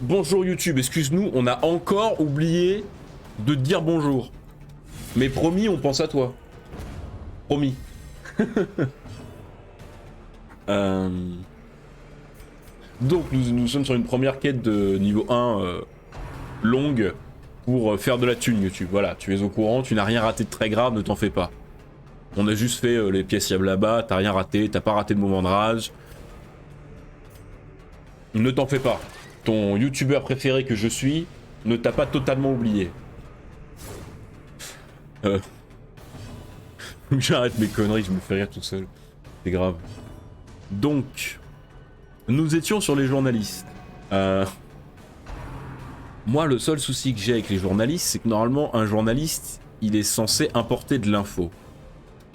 Bonjour YouTube, excuse-nous, on a encore oublié de te dire bonjour. Mais promis, on pense à toi. Promis. Donc nous sommes sur une première quête de niveau 1 longue pour faire de la thune YouTube. Voilà, tu es au courant, tu n'as rien raté de très grave, ne t'en fais pas. On a juste fait les pièces là-bas, t'as rien raté, t'as pas raté de moment de rage. Ne t'en fais pas. Ton youtubeur préféré que je suis ne t'a pas totalement oublié. J'arrête mes conneries, je me fais rire tout seul. C'est grave. Donc, nous étions sur les journalistes. Moi, le seul souci que j'ai avec les journalistes, c'est que normalement, un journaliste, il est censé importer de l'info.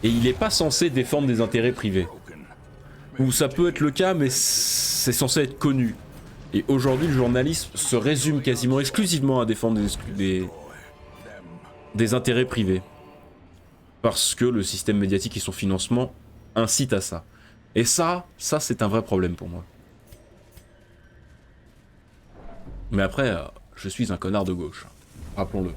Et il n'est pas censé défendre des intérêts privés. Ou ça peut être le cas, mais c'est censé être connu. Et aujourd'hui, le journalisme se résume quasiment exclusivement à défendre des intérêts privés. Parce que le système médiatique et son financement incitent à ça. Et ça c'est un vrai problème pour moi. Mais après, je suis un connard de gauche. Rappelons-le.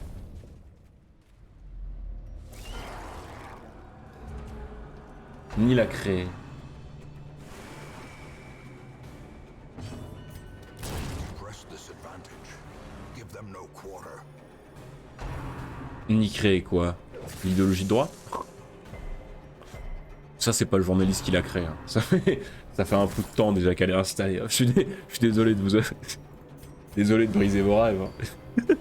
Ni la créer. Ni créer quoi? L'idéologie de droite? Ça c'est pas le journaliste qui l'a créé. Hein. Ça fait un peu de temps déjà qu'elle est installée. Je suis désolé de vous... désolé de briser vos rêves. Hein.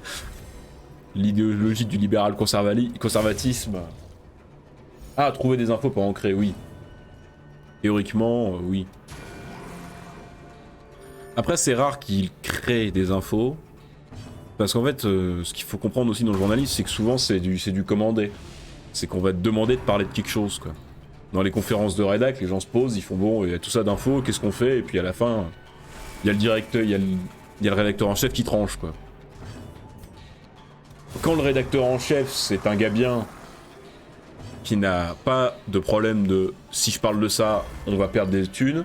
L'idéologie du libéral conservatisme... Ah, trouver des infos pour en créer, oui. Théoriquement, oui. Après, c'est rare qu'il crée des infos. Parce qu'en fait, ce qu'il faut comprendre aussi dans le journalisme, c'est que souvent c'est du commandé. C'est qu'on va te demander de parler de quelque chose, quoi. Dans les conférences de rédac, les gens se posent, ils font bon, il y a tout ça d'infos, qu'est-ce qu'on fait? Et puis à la fin, il y a le directeur, il y a le rédacteur en chef qui tranche, quoi. Quand le rédacteur en chef, c'est un gars bien, qui n'a pas de problème de si je parle de ça, on va perdre des thunes,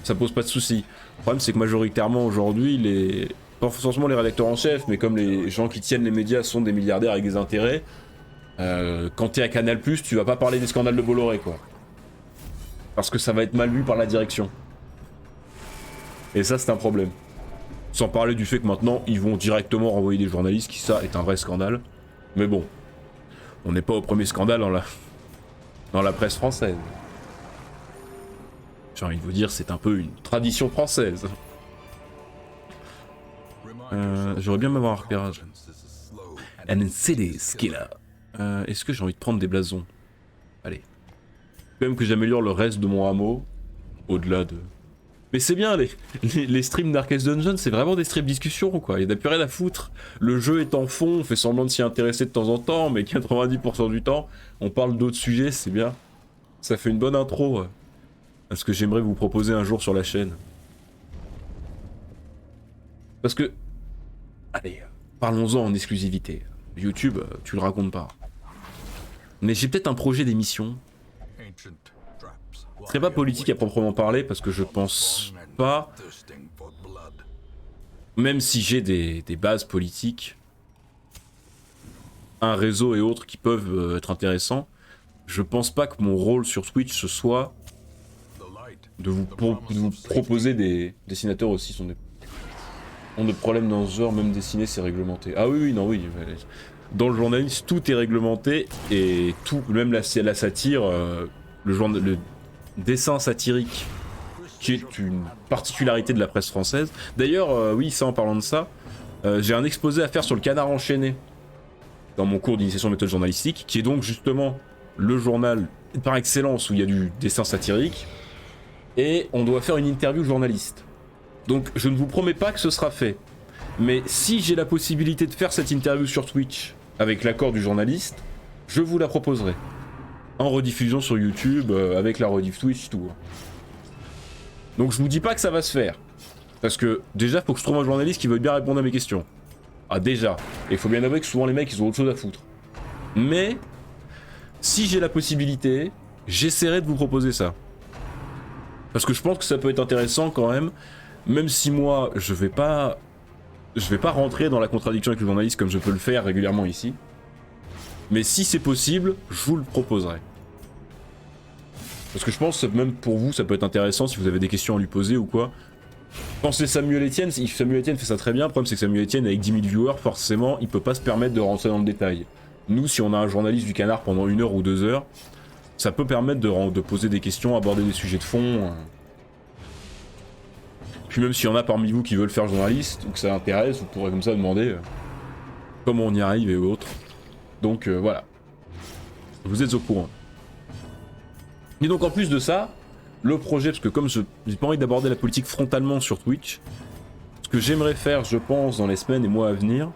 ça pose pas de soucis. Le problème, c'est que majoritairement aujourd'hui, pas forcément les rédacteurs en chef, mais comme les gens qui tiennent les médias sont des milliardaires avec des intérêts, quand t'es à Canal+, tu vas pas parler des scandales de Bolloré, quoi. Parce que ça va être mal vu par la direction. Et ça, c'est un problème. Sans parler du fait que maintenant, ils vont directement renvoyer des journalistes, qui ça est un vrai scandale. Mais bon, on n'est pas au premier scandale dans la presse française. J'ai envie de vous dire, c'est un peu une tradition française. J'aurais bien m'avoir un repérage. And city killer. Est-ce que j'ai envie de prendre des blasons? Allez. Quand même que j'améliore le reste de mon hameau. Au-delà de... Mais c'est bien, les streams Darkest Dungeon, c'est vraiment des streams discussion, quoi. Il n'y a plus rien à foutre. Le jeu est en fond, on fait semblant de s'y intéresser de temps en temps, mais 90% du temps, on parle d'autres sujets, c'est bien. Ça fait une bonne intro à ce que j'aimerais vous proposer un jour sur la chaîne. Parce que... Allez, parlons-en en exclusivité. YouTube, tu le racontes pas. Mais j'ai peut-être un projet d'émission. Ce serait pas politique à proprement parler, parce que je pense pas... Même si j'ai des bases politiques, un réseau et autres qui peuvent être intéressants, je pense pas que mon rôle sur Twitch ce soit de vous proposer des dessinateurs aussi. On a des problèmes dans ce genre, même dessiner c'est réglementé. Ah oui, non, oui. Dans le journalisme, tout est réglementé et tout, même la satire, le dessin satirique, qui est une particularité de la presse française. D'ailleurs, oui, ça en parlant de ça, j'ai un exposé à faire sur le Canard enchaîné dans mon cours d'initiation méthode journalistique, qui est donc justement le journal par excellence où il y a du dessin satirique, et on doit faire une interview journaliste. Donc je ne vous promets pas que ce sera fait, mais si j'ai la possibilité de faire cette interview sur Twitch avec l'accord du journaliste, je vous la proposerai. En rediffusion sur YouTube, avec la rediff Twitch, tout. Donc je vous dis pas que ça va se faire. Parce que déjà, faut que je trouve un journaliste qui veuille bien répondre à mes questions. Ah déjà. Et il faut bien avouer que souvent les mecs, ils ont autre chose à foutre. Mais, si j'ai la possibilité, j'essaierai de vous proposer ça. Parce que je pense que ça peut être intéressant quand même. Même si moi, je vais pas je vais pas rentrer dans la contradiction avec le journaliste comme je peux le faire régulièrement ici. Mais si c'est possible, je vous le proposerai. Parce que je pense que même pour vous, ça peut être intéressant si vous avez des questions à lui poser ou quoi. Quand c'est Samuel Etienne, Samuel Etienne fait ça très bien. Le problème c'est que Samuel Etienne avec 10 000 viewers, forcément, il peut pas se permettre de rentrer dans le détail. Nous, si on a un journaliste du Canard pendant 1 heure ou 2 heures, ça peut permettre de poser des questions, aborder des sujets de fond. Puis même s'il y en a parmi vous qui veulent faire journaliste ou que ça intéresse, vous pourrez comme ça demander comment on y arrive et autres. Donc voilà. Vous êtes au courant. Et donc en plus de ça, le projet, parce que comme j'ai pas envie d'aborder la politique frontalement sur Twitch, ce que j'aimerais faire, je pense, dans les semaines et mois à venir,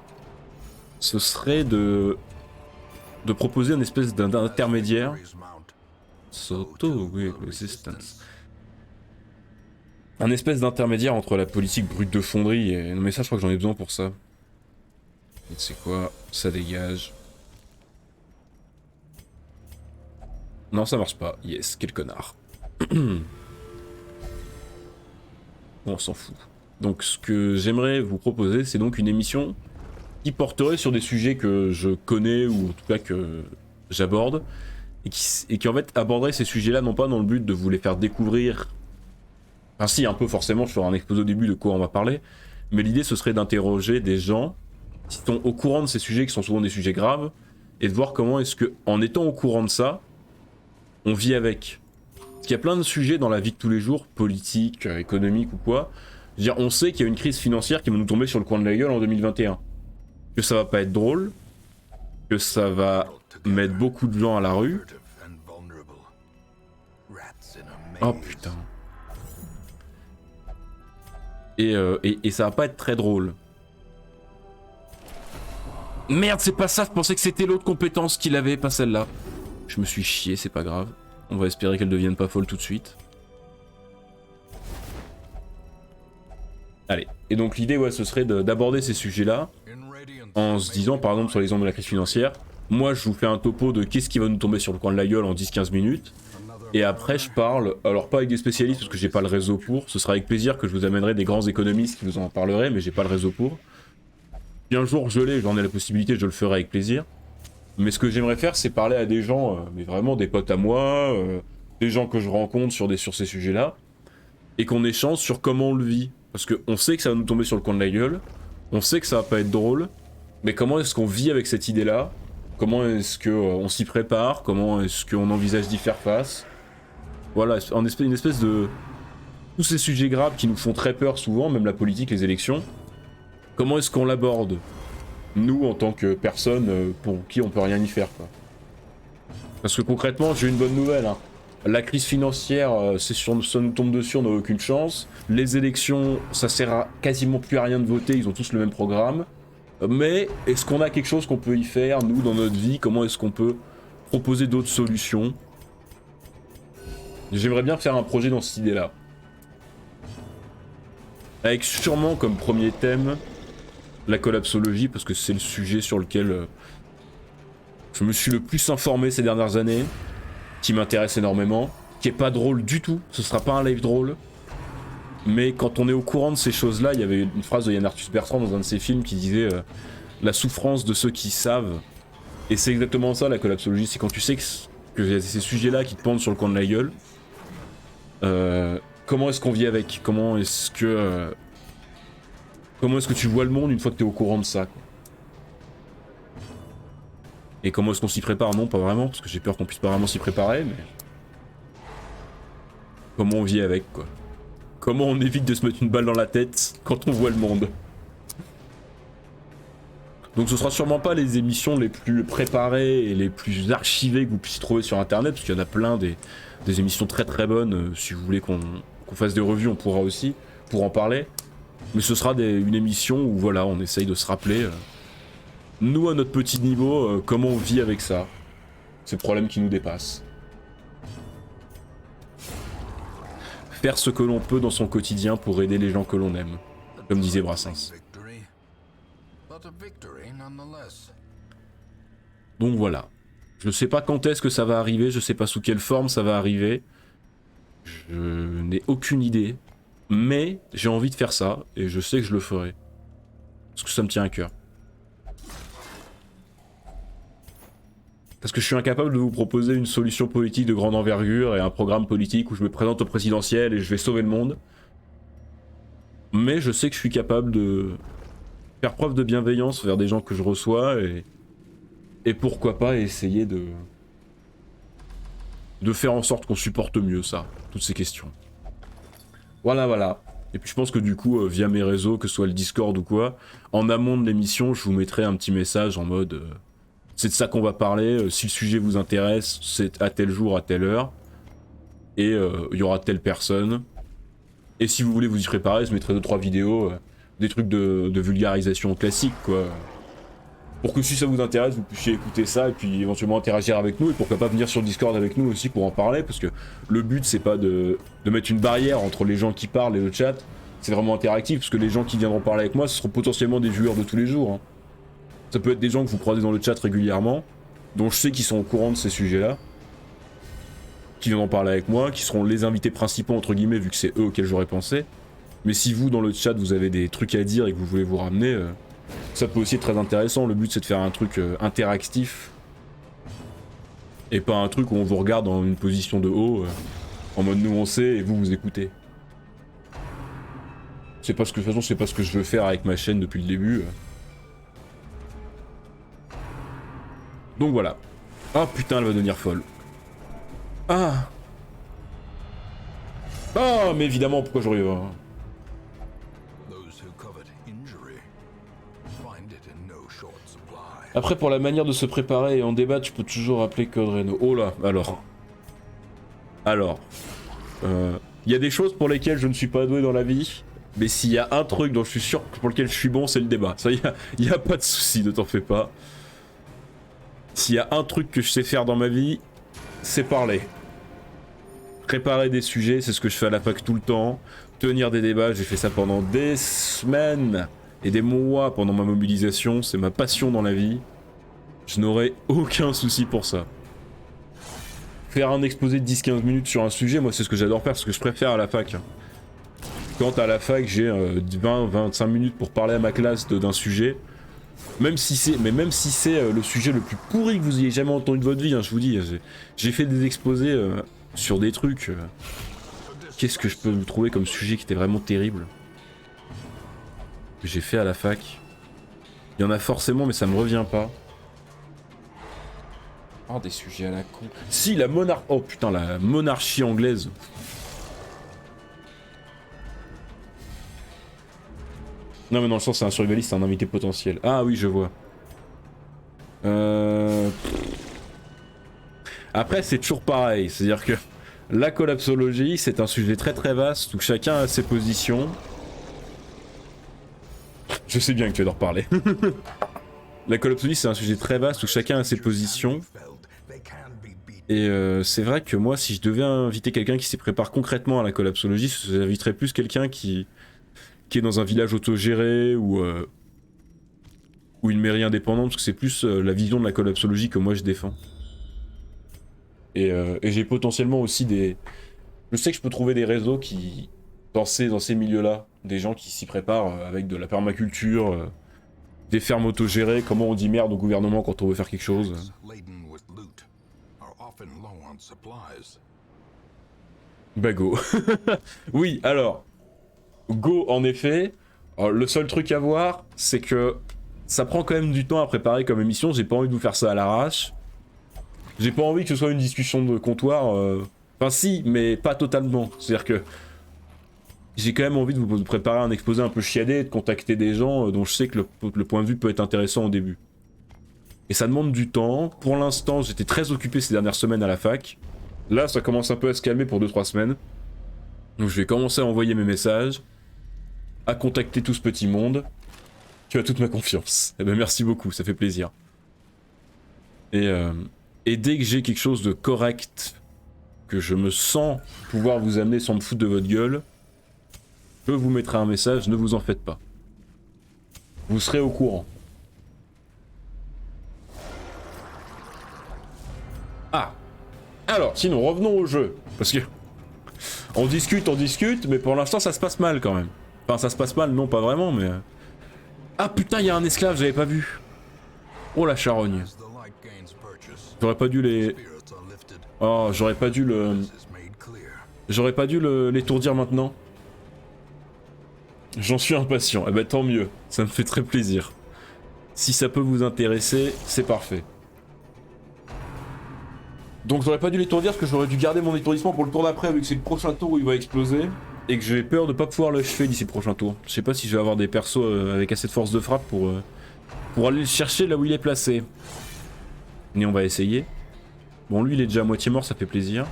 ce serait de proposer une espèce d'intermédiaire. Resistance. Un espèce d'intermédiaire entre la politique brute de fonderie et... Non mais ça, je crois que j'en ai besoin pour ça. C'est quoi? Ça dégage. Non, ça marche pas. Yes, quel connard. Bon, on s'en fout. Donc ce que j'aimerais vous proposer, c'est donc une émission qui porterait sur des sujets que je connais ou en tout cas que j'aborde et qui en fait aborderait ces sujets-là non pas dans le but de vous les faire découvrir. Enfin si, un peu forcément, je ferai un exposé au début de quoi on va parler, mais l'idée ce serait d'interroger des gens qui sont au courant de ces sujets, qui sont souvent des sujets graves, et de voir comment est-ce que, en étant au courant de ça, on vit avec. Parce qu'il y a plein de sujets dans la vie de tous les jours, politique, économique ou quoi. Je veux dire, on sait qu'il y a une crise financière qui va nous tomber sur le coin de la gueule en 2021. Que ça va pas être drôle, que ça va mettre beaucoup de gens à la rue. Oh putain. Et ça va pas être très drôle. Merde, c'est pas ça, je pensais que c'était l'autre compétence qu'il avait, pas celle-là. Je me suis chié, c'est pas grave. On va espérer qu'elle devienne pas folle tout de suite. Allez, et donc l'idée, ouais, ce serait d'aborder ces sujets-là en se disant, par exemple, sur l'exemple de la crise financière, moi je vous fais un topo de qu'est-ce qui va nous tomber sur le coin de la gueule en 10-15 minutes, et après je parle, alors pas avec des spécialistes parce que j'ai pas le réseau pour, ce sera avec plaisir que je vous amènerai des grands économistes qui vous en parleraient, mais j'ai pas le réseau pour. Si un jour je l'ai, j'en ai la possibilité, je le ferai avec plaisir. Mais ce que j'aimerais faire, c'est parler à des gens, mais vraiment des potes à moi, des gens que je rencontre sur ces sujets-là, et qu'on échange sur comment on le vit. Parce qu'on sait que ça va nous tomber sur le coin de la gueule, on sait que ça va pas être drôle, mais comment est-ce qu'on vit avec cette idée-là? Comment est-ce qu'on s'y prépare? Comment est-ce qu'on envisage d'y faire face? Voilà, une espèce de... Tous ces sujets graves qui nous font très peur souvent, même la politique, les élections, comment est-ce qu'on l'aborde? Nous, en tant que personne pour qui on peut rien y faire, quoi. Parce que concrètement, j'ai une bonne nouvelle, hein. La crise financière, ça nous tombe dessus, on n'a aucune chance. Les élections, ça sert à quasiment plus à rien de voter, ils ont tous le même programme. Mais est-ce qu'on a quelque chose qu'on peut y faire, nous, dans notre vie? Comment est-ce qu'on peut proposer d'autres solutions? J'aimerais bien faire un projet dans cette idée-là. Avec sûrement comme premier thème la collapsologie, parce que c'est le sujet sur lequel je me suis le plus informé ces dernières années, qui m'intéresse énormément, qui est pas drôle du tout, ce sera pas un live drôle, mais quand on est au courant de ces choses-là, il y avait une phrase de Yann Arthus Bertrand dans un de ses films qui disait la souffrance de ceux qui savent, et c'est exactement ça la collapsologie, c'est quand tu sais que y a ces sujets-là qui te pendent sur le coin de la gueule, comment est-ce qu'on vit avec? Comment est-ce que tu vois le monde une fois que t'es au courant de ça, quoi. Et comment est-ce qu'on s'y prépare? Non, pas vraiment, parce que j'ai peur qu'on puisse pas vraiment s'y préparer, mais... Comment on vit avec, quoi. Comment on évite de se mettre une balle dans la tête quand on voit le monde. Donc ce sera sûrement pas les émissions les plus préparées et les plus archivées que vous puissiez trouver sur internet, parce qu'il y en a plein des émissions très très bonnes, si vous voulez qu'on fasse des revues, on pourra aussi, pour en parler. Mais ce sera une émission où voilà, on essaye de se rappeler... nous, à notre petit niveau, comment on vit avec ça? Ces problèmes qui nous dépassent. Faire ce que l'on peut dans son quotidien pour aider les gens que l'on aime, comme disait Brassens. Donc voilà. Je sais pas quand est-ce que ça va arriver, je sais pas sous quelle forme ça va arriver. Je n'ai aucune idée. Mais j'ai envie de faire ça, et je sais que je le ferai. parce que ça me tient à cœur. Parce que je suis incapable de vous proposer une solution politique de grande envergure et un programme politique où je me présente au présidentiel et je vais sauver le monde. Mais je sais que je suis capable de faire preuve de bienveillance vers des gens que je reçois et pourquoi pas essayer de faire en sorte qu'on supporte mieux ça, toutes ces questions. Voilà, voilà. Et puis je pense que du coup, via mes réseaux, que ce soit le Discord ou quoi, en amont de l'émission, je vous mettrai un petit message en mode c'est de ça qu'on va parler, si le sujet vous intéresse, c'est à tel jour, à telle heure, et il y aura telle personne. Et si vous voulez vous y préparer, je mettrai 2-3 vidéos, des trucs de vulgarisation classique, quoi. Pour que si ça vous intéresse, vous puissiez écouter ça et puis éventuellement interagir avec nous, et pourquoi pas venir sur le Discord avec nous aussi pour en parler, parce que le but c'est pas de mettre une barrière entre les gens qui parlent et le chat, c'est vraiment interactif, parce que les gens qui viendront parler avec moi, ce seront potentiellement des viewers de tous les jours. Hein. Ça peut être des gens que vous croisez dans le chat régulièrement, dont je sais qu'ils sont au courant de ces sujets-là, qui viendront parler avec moi, qui seront les invités principaux entre guillemets, vu que c'est eux auxquels j'aurais pensé. Mais si vous, dans le chat, vous avez des trucs à dire et que vous voulez vous ramener, ça peut aussi être très intéressant. Le but c'est de faire un truc interactif, et pas un truc où on vous regarde dans une position de haut, en mode nous on sait et vous vous écoutez. C'est pas ce que, de toute façon, c'est pas ce que je veux faire avec ma chaîne depuis le début. Donc voilà. Ah putain, elle va devenir folle. Ah. Ah, mais évidemment, pourquoi j'aurais... Après, pour la manière de se préparer et en débattre, je peux toujours appeler Code Reno. Oh là, alors. Il y a des choses pour lesquelles je ne suis pas doué dans la vie, mais s'il y a un truc dont je suis sûr pour lequel je suis bon, c'est le débat. Ça, y a pas de souci, ne t'en fais pas. S'il y a un truc que je sais faire dans ma vie, c'est parler. Préparer des sujets, c'est ce que je fais à la fac tout le temps. Tenir des débats, j'ai fait ça pendant des semaines et des mois pendant ma mobilisation. C'est ma passion dans la vie. Je n'aurai aucun souci pour ça. Faire un exposé de 10-15 minutes sur un sujet, moi c'est ce que j'adore faire, ce que je préfère à la fac. Quand à la fac j'ai 20-25 minutes pour parler à ma classe d'un sujet, même si c'est le sujet le plus pourri que vous ayez jamais entendu de votre vie, hein, je vous dis, j'ai fait des exposés sur des trucs. Qu'est-ce que je peux vous trouver comme sujet qui était vraiment terrible que j'ai fait à la fac? Il y en a forcément, mais ça me revient pas. Oh, des sujets à la con. Si, la monarchie... Oh putain, la monarchie anglaise. Non mais dans le sens c'est un survivaliste, c'est un invité potentiel. Ah oui, je vois. Après c'est toujours pareil, c'est-à-dire que la collapsologie c'est un sujet très très vaste où chacun a ses positions. Je sais bien que tu adores parler. La collapsologie c'est un sujet très vaste où chacun a ses positions. Et c'est vrai que moi si je devais inviter quelqu'un qui s'y prépare concrètement à la collapsologie, j'inviterais plus quelqu'un qui est dans un village autogéré ou une mairie indépendante, parce que c'est plus la vision de la collapsologie que moi je défends. Et j'ai potentiellement aussi des... Je sais que je peux trouver des réseaux qui... dans ces milieux-là, des gens qui s'y préparent avec de la permaculture, des fermes autogérées, comment on dit merde au gouvernement quand on veut faire quelque chose. Bah go. Oui, alors... Go, en effet. Alors, le seul truc à voir, c'est que ça prend quand même du temps à préparer comme émission. J'ai pas envie de vous faire ça à l'arrache. J'ai pas envie que ce soit une discussion de comptoir. Enfin si, mais pas totalement. C'est-à-dire que j'ai quand même envie de vous préparer un exposé un peu chiadé, de contacter des gens dont je sais que le point de vue peut être intéressant au début. Et ça demande du temps. Pour l'instant, j'étais très occupé ces dernières semaines à la fac. Là, ça commence un peu à se calmer pour 2-3 semaines. Donc je vais commencer à envoyer mes messages, à contacter tout ce petit monde. Tu as toute ma confiance. Eh ben merci beaucoup, ça fait plaisir. Et dès que j'ai quelque chose de correct, que je me sens pouvoir vous amener sans me foutre de votre gueule, je vous mettrai un message, ne vous en faites pas. Vous serez au courant. Ah. Alors, sinon, revenons au jeu. Parce que... on discute, mais pour l'instant ça se passe mal quand même. Enfin ça se passe mal, non pas vraiment, mais... Ah putain, il y a un esclave, j'avais pas vu. Oh la charogne. J'aurais pas dû les... Oh, j'aurais pas dû le... J'aurais pas dû l'étourdir maintenant. J'en suis impatient. Eh ben tant mieux, ça me fait très plaisir. Si ça peut vous intéresser, c'est parfait. Donc j'aurais pas dû l'étourdir parce que j'aurais dû garder mon étourdissement pour le tour d'après vu que c'est le prochain tour où il va exploser. Et que j'ai peur de pas pouvoir l'achever d'ici le prochain tour. Je sais pas si je vais avoir des persos avec assez de force de frappe pour aller le chercher là où il est placé. Mais on va essayer. Bon, lui il est déjà à moitié mort, ça fait plaisir.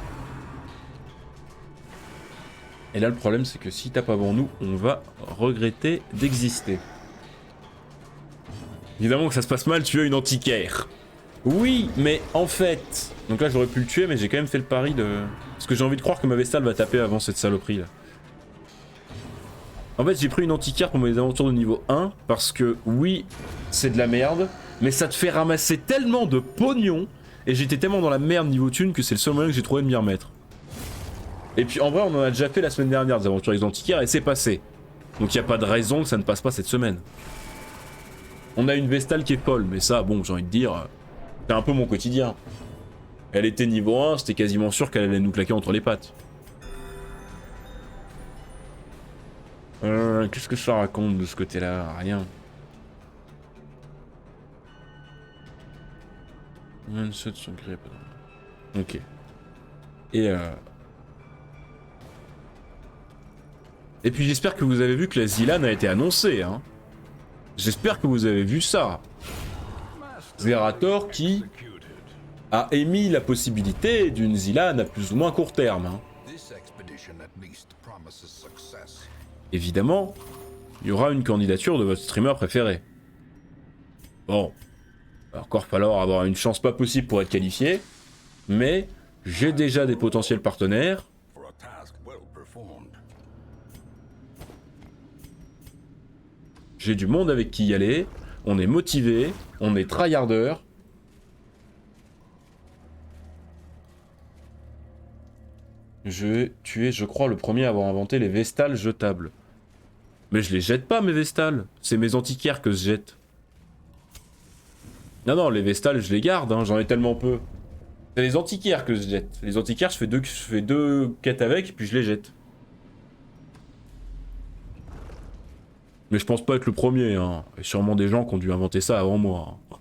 Et là le problème c'est que s'il tape avant nous, on va regretter d'exister. Évidemment que ça se passe mal, tu as une antiquaire. Oui, mais en fait... Donc là j'aurais pu le tuer, mais j'ai quand même fait le pari de... Parce que j'ai envie de croire que ma Vestale va taper avant cette saloperie là. En fait j'ai pris une antiquaire pour mes aventures de niveau 1, parce que oui, c'est de la merde, mais ça te fait ramasser tellement de pognon, et j'étais tellement dans la merde niveau thune que c'est le seul moyen que j'ai trouvé de m'y remettre. Et puis en vrai on en a déjà fait la semaine dernière des aventures avec les antiquaires et c'est passé. Donc il n'y a pas de raison que ça ne passe pas cette semaine. On a une Vestale qui est folle, mais ça bon j'ai envie de dire, c'est un peu mon quotidien. Elle était niveau 1, c'était quasiment sûr qu'elle allait nous claquer entre les pattes. Qu'est-ce que ça raconte de ce côté-là? Rien. 27 sont créés. Ok. Et puis j'espère que vous avez vu que la Zilan a été annoncée, hein. J'espère que vous avez vu ça. Zerator qui a émis la possibilité d'une Zilan à plus ou moins court terme, hein. Évidemment, il y aura une candidature de votre streamer préféré. Bon, il va encore falloir avoir une chance pas possible pour être qualifié, mais j'ai déjà des potentiels partenaires. J'ai du monde avec qui y aller, on est motivé, on est tryhardeur. Je vais tuer, je crois, le premier à avoir inventé les Vestales jetables. Mais je les jette pas, mes Vestales. C'est mes antiquaires que je jette. Non, non, les Vestales, je les garde, hein, j'en ai tellement peu. C'est les antiquaires que je jette. Les antiquaires, je fais deux quêtes avec, et puis je les jette. Mais je pense pas être le premier, hein. Il y a sûrement des gens qui ont dû inventer ça avant moi. Hein.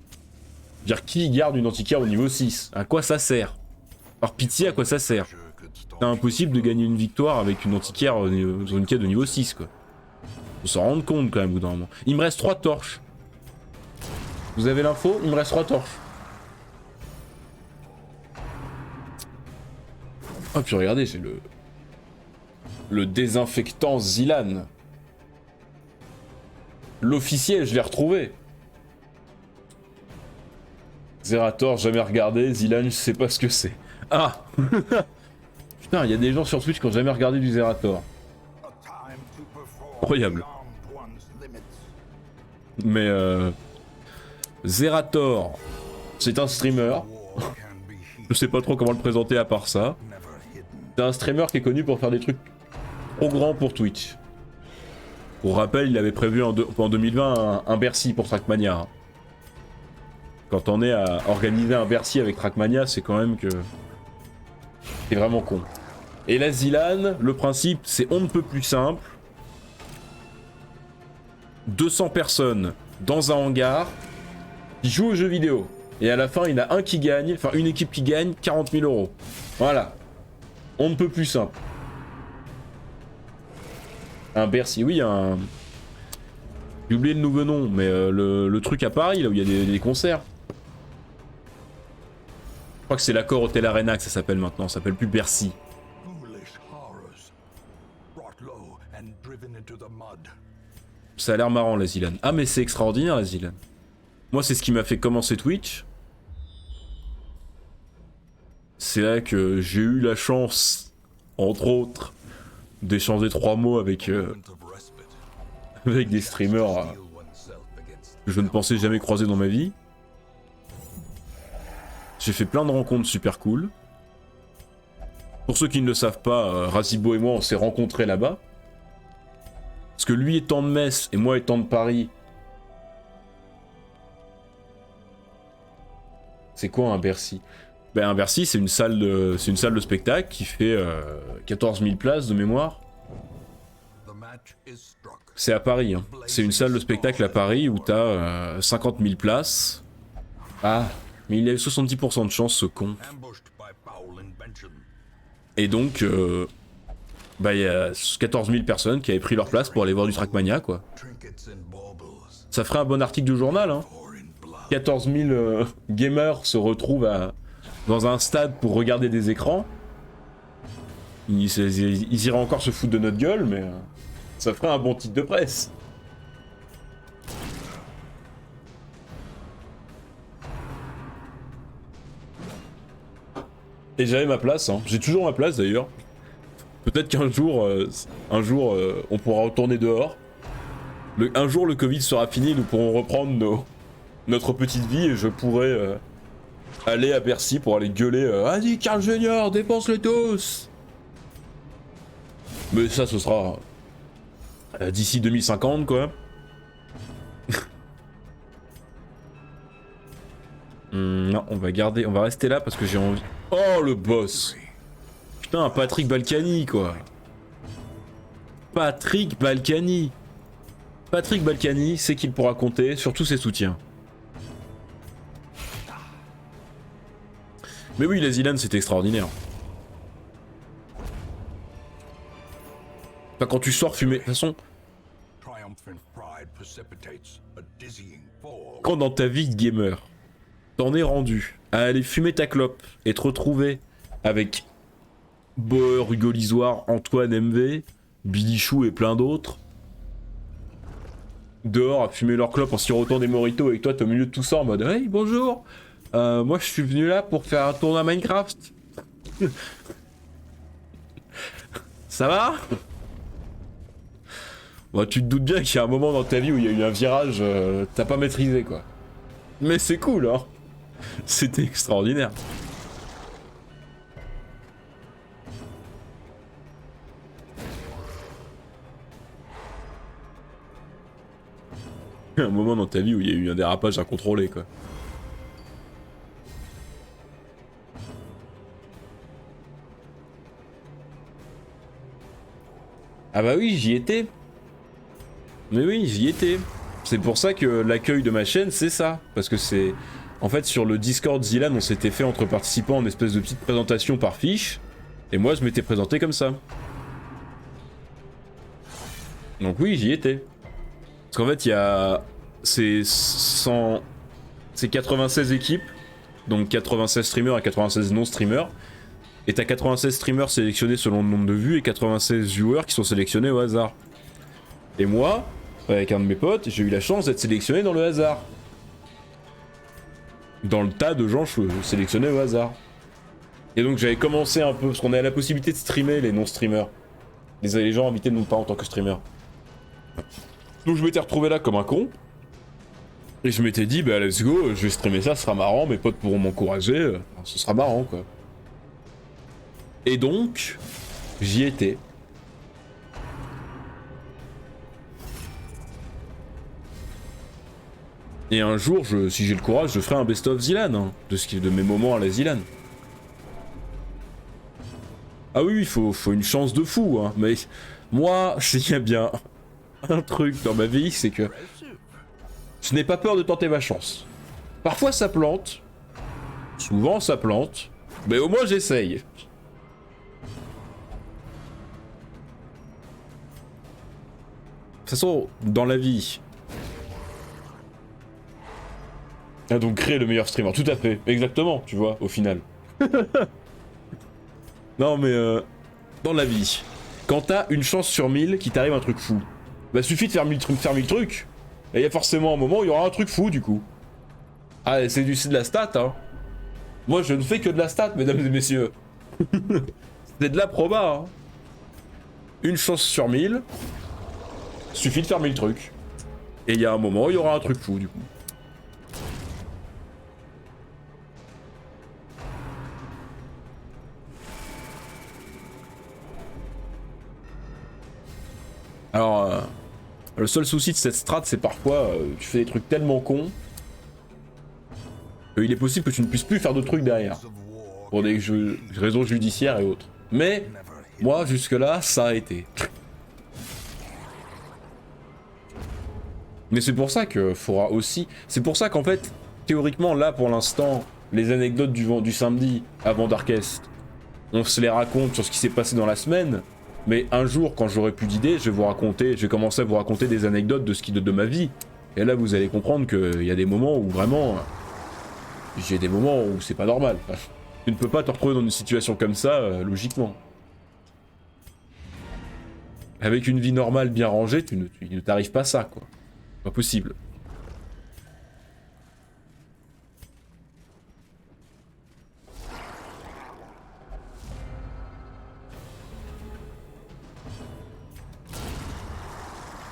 Dire qui garde une antiquaire au niveau 6? À quoi ça sert? Par pitié, à quoi ça sert? C'est impossible de gagner une victoire avec une antiquaire dans une quête de niveau 6, quoi. Faut s'en rendre compte quand même au bout d'un moment. Il me reste 3 torches. Vous avez l'info? Il me reste 3 torches. Oh puis regardez, j'ai le désinfectant Zilan. L'officiel, je l'ai retrouvé. Zerator, jamais regardé. Zilan, je sais pas ce que c'est. Ah. Putain, il y a des gens sur Twitch qui ont jamais regardé du Zerator. Incroyable. Mais Zerator, c'est un streamer. Je sais pas trop comment le présenter à part ça. C'est un streamer qui est connu pour faire des trucs trop grands pour Twitch. Pour rappel, il avait prévu en 2020 un Bercy pour Trackmania. Hein. Quand on est à organiser un Bercy avec Trackmania, c'est quand même que... c'est vraiment con. Et la Zilan, le principe, c'est on ne peut plus simple. 200 personnes dans un hangar qui jouent aux jeux vidéo. Et à la fin, il y en a un qui gagne, enfin une équipe qui gagne 40 000 €. Voilà. On ne peut plus simple. Un Bercy, oui, un... j'ai oublié le nouveau nom, mais le truc à Paris, là où il y a des concerts. Je crois que c'est l'Accor Hotel Arena que ça s'appelle maintenant, ça s'appelle plus Bercy. Ça a l'air marrant la Zilan. Ah mais c'est extraordinaire la Zilan. Moi c'est ce qui m'a fait commencer Twitch. C'est là que j'ai eu la chance, entre autres, d'échanger 3 mots avec des streamers que je ne pensais jamais croiser dans ma vie. J'ai fait plein de rencontres super cool. Pour ceux qui ne le savent pas, Razibo et moi on s'est rencontrés là-bas. Parce que lui étant de Metz et moi étant de Paris, C'est quoi un Bercy? Ben un Bercy, c'est une salle de spectacle qui fait 14 000 places de mémoire. C'est à Paris, hein. C'est une salle de spectacle à Paris où t'as 50 000 places. Ah, mais il a eu 70% de chance, ce con. Et donc, bah il y a 14 000 personnes qui avaient pris leur place pour aller voir du Trackmania, quoi. Ça ferait un bon article du journal, hein. 14 000 gamers se retrouvent dans un stade pour regarder des écrans. Ils iraient encore se foutre de notre gueule, mais ça ferait un bon titre de presse. Et j'avais ma place, hein. J'ai toujours ma place d'ailleurs. Peut-être qu'un jour, on pourra retourner dehors. Un jour, le Covid sera fini, nous pourrons reprendre notre petite vie et je pourrai aller à Bercy pour aller gueuler Vas-y, Carl Junior, dépense-les tous. Mais ça, ce sera d'ici 2050, quoi. Non, on va rester là parce que j'ai envie. Oh, le boss. Putain, Patrick Balkany, quoi. Patrick Balkany. Patrick Balkany sait qu'il pourra compter sur tous ses soutiens. Mais oui, les Zilan, c'est extraordinaire. Enfin, quand tu sors fumer... De toute façon... Quand dans ta vie de gamer, t'en es rendu à aller fumer ta clope et te retrouver avec Boer, Hugo Lisoire, Antoine MV, Bilichou et plein d'autres, dehors à fumer leur clope en sirotant des moritos et toi t'es au milieu de tout ça en mode hey bonjour, moi je suis venu là pour faire un tournoi Minecraft. Ça va? Bon, tu te doutes bien qu'il y a un moment dans ta vie où il y a eu un virage t'as pas maîtrisé quoi. Mais c'est cool hein. C'était extraordinaire. Un moment dans ta vie où il y a eu un dérapage incontrôlé quoi. Ah bah oui, j'y étais. Mais oui, j'y étais. C'est pour ça que l'accueil de ma chaîne, c'est ça. Parce que c'est... En fait, sur le Discord Zilan, on s'était fait entre participants une espèce de petite présentation par fiche. Et moi, je m'étais présenté comme ça. Donc oui, j'y étais. Parce qu'en fait, il y a... C'est 96 équipes. Donc 96 streamers et 96 non-streamers. Et t'as 96 streamers sélectionnés selon le nombre de vues et 96 viewers qui sont sélectionnés au hasard. Et moi, avec un de mes potes, j'ai eu la chance d'être sélectionné dans le hasard. Dans le tas de gens sélectionnés au hasard. Et donc j'avais commencé un peu, parce qu'on a la possibilité de streamer les non-streamers. Les gens invités non pas en tant que streamer. Donc je m'étais retrouvé là comme un con. Et je m'étais dit, bah let's go, je vais streamer ça, ce sera marrant, mes potes pourront m'encourager, ce sera marrant quoi. Et donc, j'y étais. Et un jour, si j'ai le courage, je ferai un best-of Zilan, hein, de mes moments à la Zilan. Ah oui, il faut une chance de fou, hein, mais moi, s'il y a bien un truc dans ma vie, c'est que je n'ai pas peur de tenter ma chance. Parfois ça plante, souvent ça plante, mais au moins j'essaye. De toute façon, dans la vie... Ah donc créer le meilleur streamer, tout à fait, exactement, tu vois, au final. Non mais dans la vie, quand t'as une chance sur 1000 qu'il t'arrive un truc fou, bah suffit de faire 1000 trucs, et il y a forcément un moment où il y aura un truc fou du coup. Ah c'est de la stat hein. Moi je ne fais que de la stat mesdames et messieurs. C'est de la proba hein. Une chance sur 1000, suffit de faire 1000 trucs. Et il y a un moment où il y aura un truc fou du coup. Alors, le seul souci de cette strat, c'est parfois, tu fais des trucs tellement cons Il est possible que tu ne puisses plus faire de trucs derrière. Pour des raisons judiciaires et autres. Mais, moi, jusque-là, ça a été. Mais c'est pour ça que faudra aussi... C'est pour ça qu'en fait, théoriquement, là, pour l'instant, les anecdotes du samedi, avant Darkest, on se les raconte sur ce qui s'est passé dans la semaine, mais un jour, quand j'aurai plus d'idées, je vais commencer à vous raconter des anecdotes de ma vie. Et là, vous allez comprendre qu'il y a des moments où vraiment... J'ai des moments où c'est pas normal. Tu ne peux pas te retrouver dans une situation comme ça, logiquement. Avec une vie normale bien rangée, il ne t'arrive pas ça, quoi. Pas possible.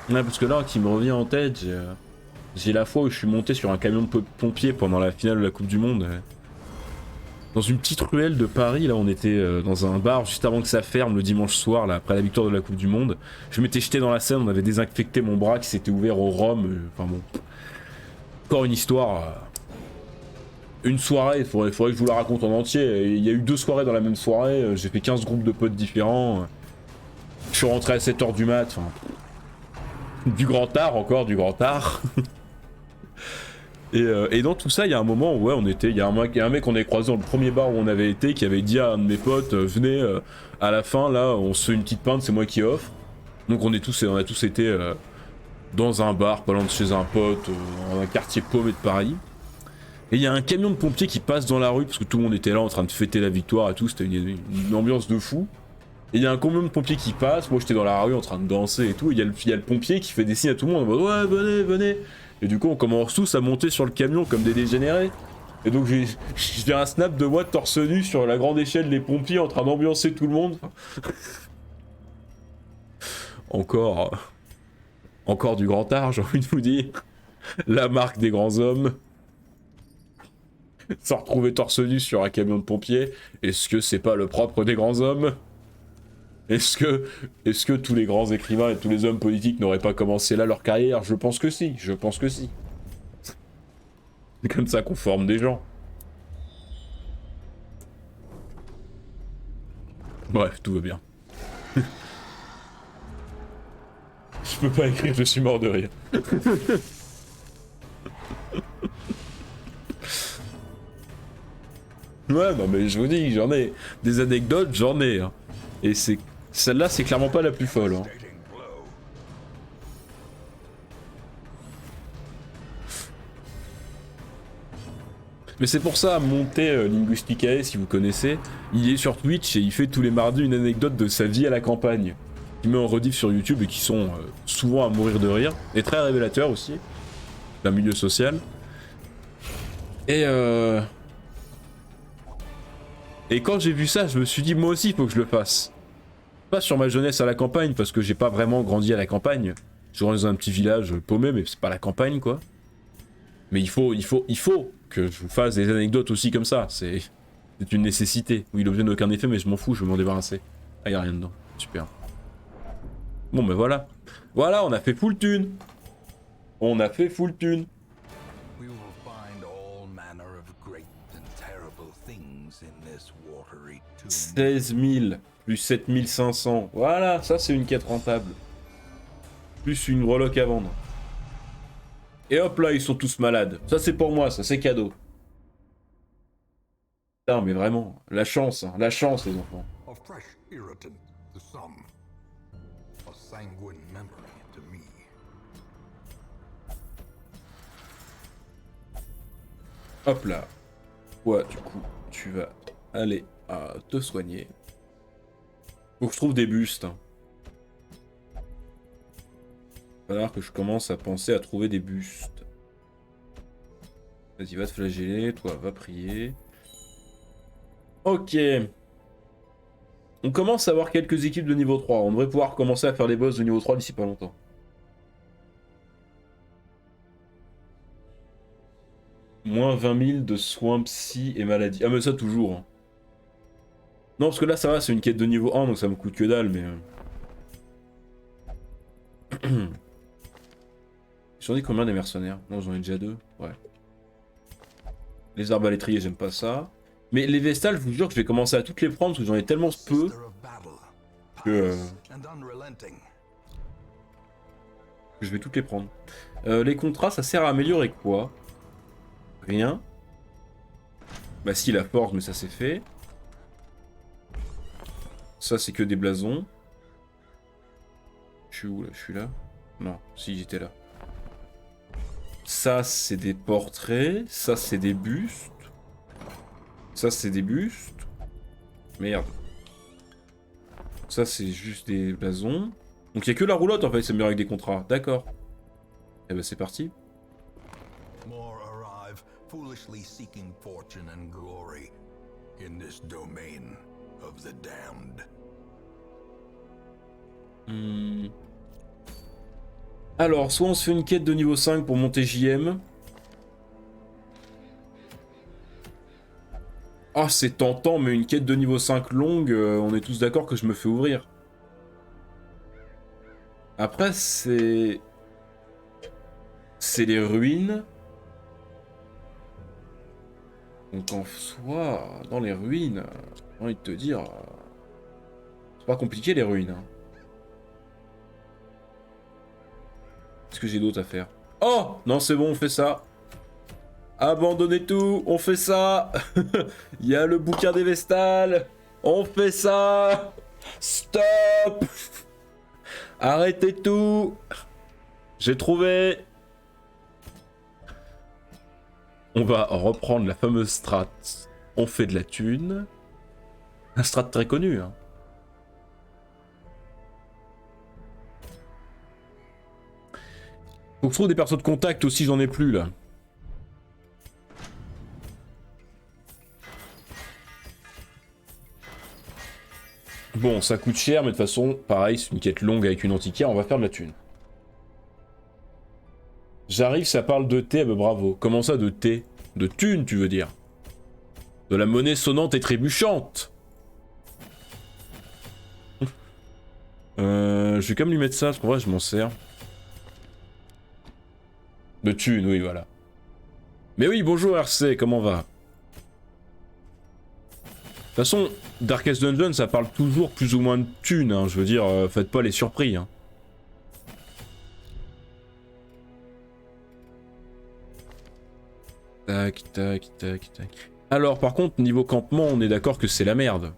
Ouais, parce que là, qui me revient en tête, j'ai la fois où je suis monté sur un camion de pompiers pendant la finale de la Coupe du Monde. Dans une petite ruelle de Paris, là, on était dans un bar juste avant que ça ferme le dimanche soir, là, après la victoire de la Coupe du Monde. Je m'étais jeté dans la Seine, on avait désinfecté mon bras qui s'était ouvert au rhum. Enfin bon. Encore une histoire. Une soirée, il faudrait que je vous la raconte en entier. Il y a eu 2 soirées dans la même soirée, j'ai fait 15 groupes de potes différents. Je suis rentré à 7h du mat, enfin... Du grand art, encore du grand art. Et dans tout ça, il y a un moment où ouais, il y a un mec qu'on avait croisé dans le premier bar où on avait été qui avait dit à un de mes potes, venez, à la fin, là, on se fait une petite pinte, c'est moi qui offre. Donc on a tous été dans un bar, pas loin de chez un pote, dans un quartier paumé de Paris. Et il y a un camion de pompiers qui passe dans la rue, parce que tout le monde était là en train de fêter la victoire et tout, c'était une ambiance de fou. Et il y a un camion de pompiers qui passe, moi j'étais dans la rue en train de danser et tout, et il y a le pompier qui fait des signes à tout le monde, en mode ouais, venez, venez. Et du coup on commence tous à monter sur le camion comme des dégénérés. Et donc j'ai un snap de moi torse nu sur la grande échelle des pompiers en train d'ambiancer tout le monde. Encore du grand art, j'ai envie de vous dire. La marque des grands hommes. Se retrouver torse nu sur un camion de pompiers, est-ce que c'est pas le propre des grands hommes? Est-ce que tous les grands écrivains et tous les hommes politiques n'auraient pas commencé là leur carrière? Je pense que si, je pense que si. C'est comme ça qu'on forme des gens. Bref, tout va bien. Je peux pas écrire, je suis mort de rire. Ouais, non mais je vous dis, j'en ai des anecdotes, j'en ai. Hein. Et c'est celle-là, c'est clairement pas la plus folle. Hein. Mais c'est pour ça, Monté Linguisticae, si vous connaissez, il est sur Twitch et il fait tous les mardis une anecdote de sa vie à la campagne. Il met en rediff sur YouTube et qui sont souvent à mourir de rire. Et très révélateurs aussi, d'un milieu social. Et quand j'ai vu ça, je me suis dit, moi aussi, il faut que je le fasse. Pas sur ma jeunesse à la campagne, parce que j'ai pas vraiment grandi à la campagne. Je suis dans un petit village paumé, mais c'est pas la campagne, quoi. Mais il faut que je vous fasse des anecdotes aussi comme ça. C'est une nécessité. Oui, l'objet n'a aucun effet, mais je m'en fous, je vais m'en débarrasser. Ah, y'a rien dedans. Super. Bon, ben voilà. Voilà, on a fait full thune. On a fait full thune. 16 000 plus 7500. Voilà, ça c'est une quête rentable. Plus une reloc à vendre. Et hop là, ils sont tous malades. Ça c'est pour moi, ça c'est cadeau. Putain, mais vraiment, la chance les enfants. Hop là. Ouais, du coup, tu vas aller à te soigner. Faut que je trouve des bustes. Hein. Il va falloir que je commence à penser à trouver des bustes. Vas-y, va te flageller, toi, va prier. Ok. On commence à avoir quelques équipes de niveau 3. On devrait pouvoir commencer à faire des boss de niveau 3 d'ici pas longtemps. Moins 20 000 de soins psy et maladie. Ah mais ça toujours. Hein. Non parce que là ça va, c'est une quête de niveau 1 donc ça me coûte que dalle mais... J'en ai combien des mercenaires? Non j'en ai déjà 2. Ouais. Les arbalétriers, j'aime pas ça. Mais les Vestales, je vous jure que je vais commencer à toutes les prendre parce que j'en ai tellement peu que je vais toutes les prendre. Les contrats, ça sert à améliorer quoi? Rien. Bah si, la forge, mais ça c'est fait. Ça c'est que des blasons. Je suis où là? Je suis là? Non, si j'étais là. Ça c'est des portraits. Ça c'est des bustes. Ça c'est des bustes. Merde. Ça c'est juste des blasons. Donc il n'y a que la roulotte en fait, c'est mieux avec des contrats. D'accord. Et bah c'est parti. More arrive, foolishly seeking fortune and glory in this domain of the damned. Alors, soit on se fait une quête de niveau 5 pour monter JM. Ah, c'est tentant, mais une quête de niveau 5 longue, on est tous d'accord que je me fais ouvrir. Après, c'est les ruines. Donc en soi, dans les ruines, j'ai envie de te dire, c'est pas compliqué les ruines. Hein. Qu'est-ce que j'ai d'autre à faire? Oh! Non, c'est bon, on fait ça. Abandonnez tout, on fait ça. Il y a le bouquin des Vestales. On fait ça. Stop. Arrêtez tout. J'ai trouvé. On va reprendre la fameuse strat. On fait de la thune. Un strat très connu. Hein. Faut que je trouve des persos de contact aussi, j'en ai plus là. Bon, ça coûte cher, mais de toute façon, pareil, c'est une quête longue avec une antiquaire, on va faire de la thune. J'arrive, ça parle de thé, bah bravo. Comment ça de thé? De thune, tu veux dire? De la monnaie sonnante et trébuchante. Je vais quand même lui mettre ça, parce qu'en vrai, je m'en sers. De thune, oui, voilà. Mais oui, bonjour RC, comment va? De toute façon, Darkest Dungeon, ça parle toujours plus ou moins de thunes, hein. Je veux dire, faites pas les surpris. Hein. Tac, tac, tac, tac. Alors, par contre, niveau campement, on est d'accord que c'est la merde.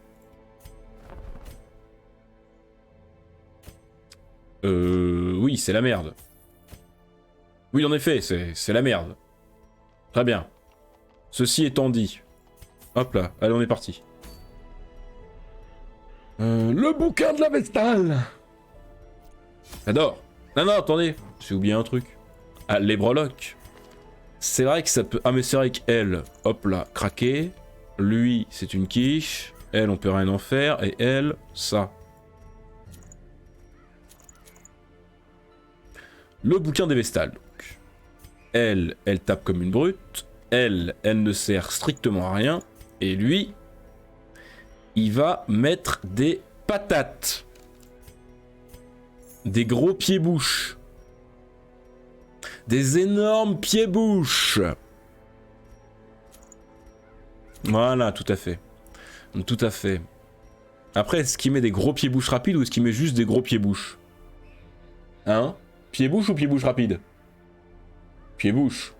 Oui, c'est la merde. Oui, en effet, c'est la merde. Très bien. Ceci étant dit. Hop là, allez, on est parti. Le bouquin de la Vestale. J'adore. Non, non, attendez. J'ai oublié un truc. Ah, les breloques. C'est vrai que ça peut... Ah, mais c'est vrai qu'elle, hop là, craqué. Lui, c'est une quiche. Elle, on peut rien en faire. Et elle, ça. Le bouquin des Vestales. Donc. Elle tape comme une brute. Elle ne sert strictement à rien. Et lui, il va mettre des patates. Des gros pieds-bouches. Des énormes pieds-bouches. Voilà, tout à fait. Tout à fait. Après, est-ce qu'il met des gros pieds-bouches rapides ou est-ce qu'il met juste des gros pieds-bouches? Hein? Pieds-bouches ou pieds-bouches rapides? Pieds-bouches.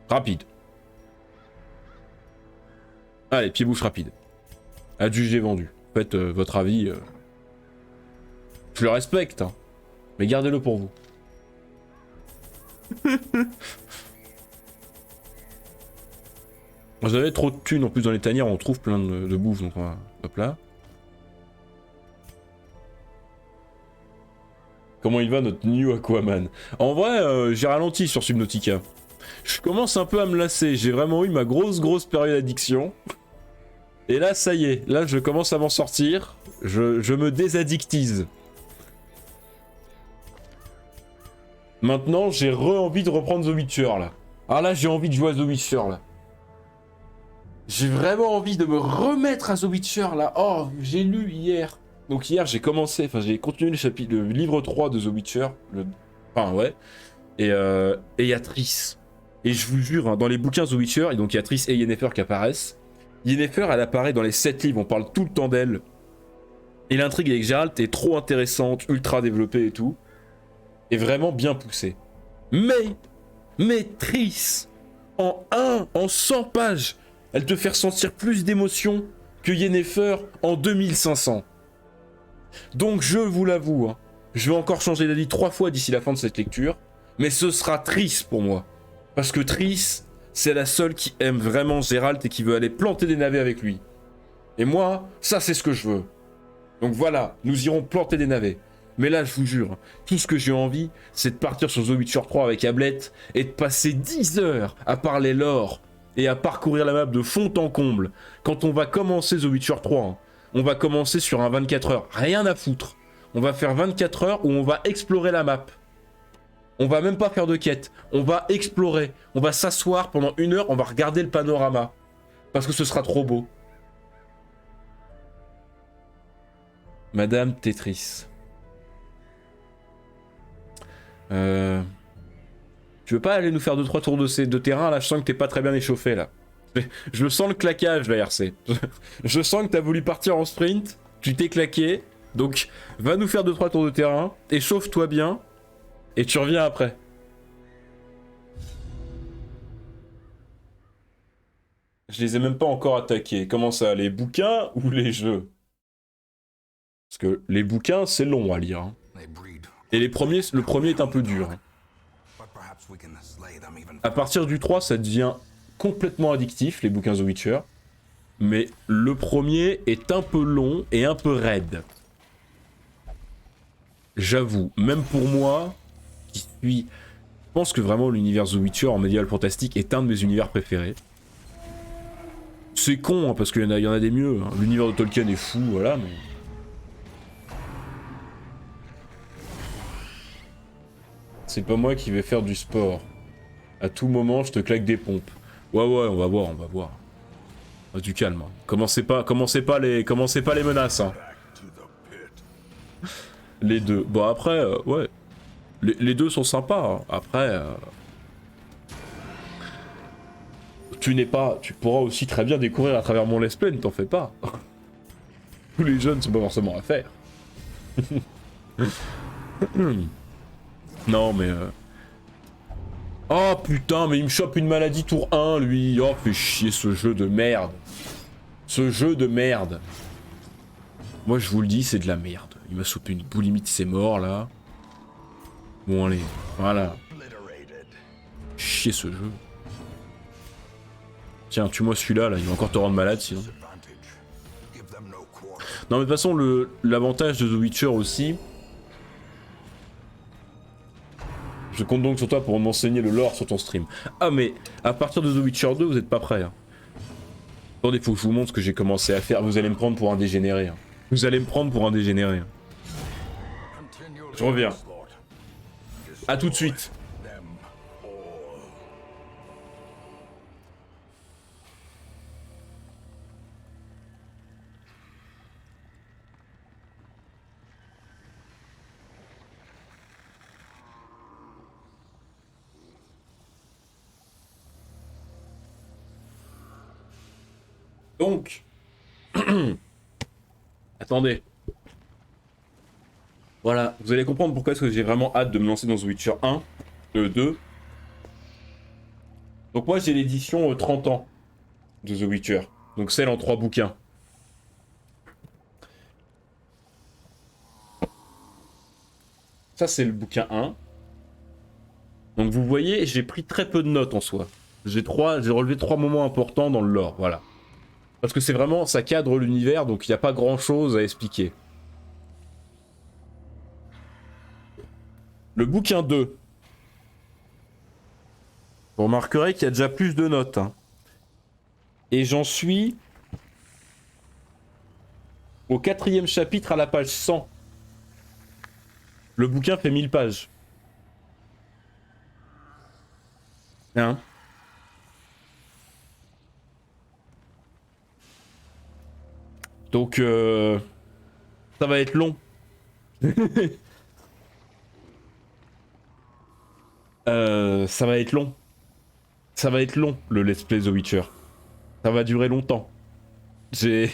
Rapide. Allez, pieds-bouches rapides. Adjugé vendu. Faites votre avis. Je le respecte, hein. Mais gardez-le pour vous. Vous avez trop de thunes en plus dans les tanières, on trouve plein de bouffe, donc on va... Hop là. Comment il va notre new Aquaman? En vrai, j'ai ralenti sur Subnautica. Je commence un peu à me lasser, j'ai vraiment eu ma grosse période d'addiction. Et là, ça y est, là je commence à m'en sortir. Je me désaddictise. Maintenant, j'ai envie de reprendre The Witcher, là. Ah là, j'ai envie de jouer à The Witcher, là. J'ai vraiment envie de me remettre à The Witcher, là. Oh, j'ai lu hier. Donc hier, j'ai commencé, enfin, j'ai continué le livre 3 de The Witcher. Enfin, ouais. Et il y a Triss. Et je vous jure, hein, dans les bouquins The Witcher, et donc il y a Triss et Yennefer qui apparaissent. Yennefer, elle apparaît dans les 7 livres, on parle tout le temps d'elle. Et l'intrigue avec Geralt est trop intéressante, ultra développée et tout. Et vraiment bien poussée. Mais Triss, en 100 pages, elle te fait ressentir plus d'émotions que Yennefer en 2500. Donc je vous l'avoue, hein, je vais encore changer d'avis 3 fois d'ici la fin de cette lecture, mais ce sera Triss pour moi. Parce que Triss, c'est la seule qui aime vraiment Geralt et qui veut aller planter des navets avec lui. Et moi, ça c'est ce que je veux. Donc voilà, nous irons planter des navets. Mais là, je vous jure, tout ce que j'ai envie, c'est de partir sur The Witcher 3 avec Ablette et de passer 10 heures à parler lore et à parcourir la map de fond en comble. Quand on va commencer The Witcher 3, hein, on va commencer sur un 24 heures, rien à foutre. On va faire 24 heures où on va explorer la map. On va même pas faire de quête, on va explorer. On va s'asseoir pendant 1 heure, on va regarder le panorama. Parce que ce sera trop beau. Madame Tetris. Tu veux pas aller nous faire 2-3 tours de terrain là? Je sens que t'es pas très bien échauffé là. Je sens le claquage là, RC. Je sens que t'as voulu partir en sprint, tu t'es claqué, donc va nous faire 2-3 tours de terrain, échauffe-toi bien, et tu reviens après. Je les ai même pas encore attaqués. Comment ça, les bouquins ou les jeux? Parce que les bouquins, c'est long à lire. Hein. Et le premier est un peu dur. Hein. À partir du 3, ça devient complètement addictif, les bouquins The Witcher. Mais le premier est un peu long et un peu raide. J'avoue, même pour moi, qui suis... Je pense que vraiment l'univers The Witcher en médiéval fantastique est un de mes univers préférés. C'est con, hein, parce qu'il y en a des mieux. Hein. L'univers de Tolkien est fou, voilà, mais... C'est pas moi qui vais faire du sport. À tout moment, je te claque des pompes. Ouais, on va voir. Du calme. Hein. Commencez pas les menaces. Hein. Les deux. Bon, après, ouais. Les deux sont sympas. Hein. Après... Tu pourras aussi très bien découvrir à travers mon let's play, ne t'en fais pas. Tous les jeunes sont pas forcément à faire. Non mais... Oh putain, mais il me chope une maladie tour 1 lui. Oh, fait chier ce jeu de merde. Ce jeu de merde. Moi je vous le dis, c'est de la merde. Il m'a chopé une boulimite, c'est mort là. Bon allez, voilà. Chier ce jeu. Tiens, tue-moi celui-là, là, il va encore te rendre malade sinon. Non mais de toute façon, l'avantage de The Witcher aussi... Je compte donc sur toi pour m'enseigner le lore sur ton stream. Ah mais, à partir de The Witcher 2, vous êtes pas prêts. Hein. Attendez, faut que je vous montre ce que j'ai commencé à faire. Vous allez me prendre pour un dégénéré. Hein. Vous allez me prendre pour un dégénéré. Hein. Je reviens. A tout de suite. Donc, attendez. Voilà, vous allez comprendre pourquoi est-ce que j'ai vraiment hâte de me lancer dans The Witcher 1, 2. Donc moi j'ai l'édition 30 ans de The Witcher, donc celle en 3 bouquins. Ça c'est le bouquin 1. Donc vous voyez, j'ai pris très peu de notes en soi. J'ai relevé 3 moments importants dans le lore, voilà. Parce que c'est vraiment, ça cadre l'univers, donc il n'y a pas grand chose à expliquer. Le bouquin 2. Vous remarquerez qu'il y a déjà plus de notes. Hein. Et j'en suis au 4e chapitre à la page 100. Le bouquin fait 1000 pages. Hein? Donc, ça va être long. Ça va être long. Ça va être long, le let's play The Witcher. Ça va durer longtemps. J'ai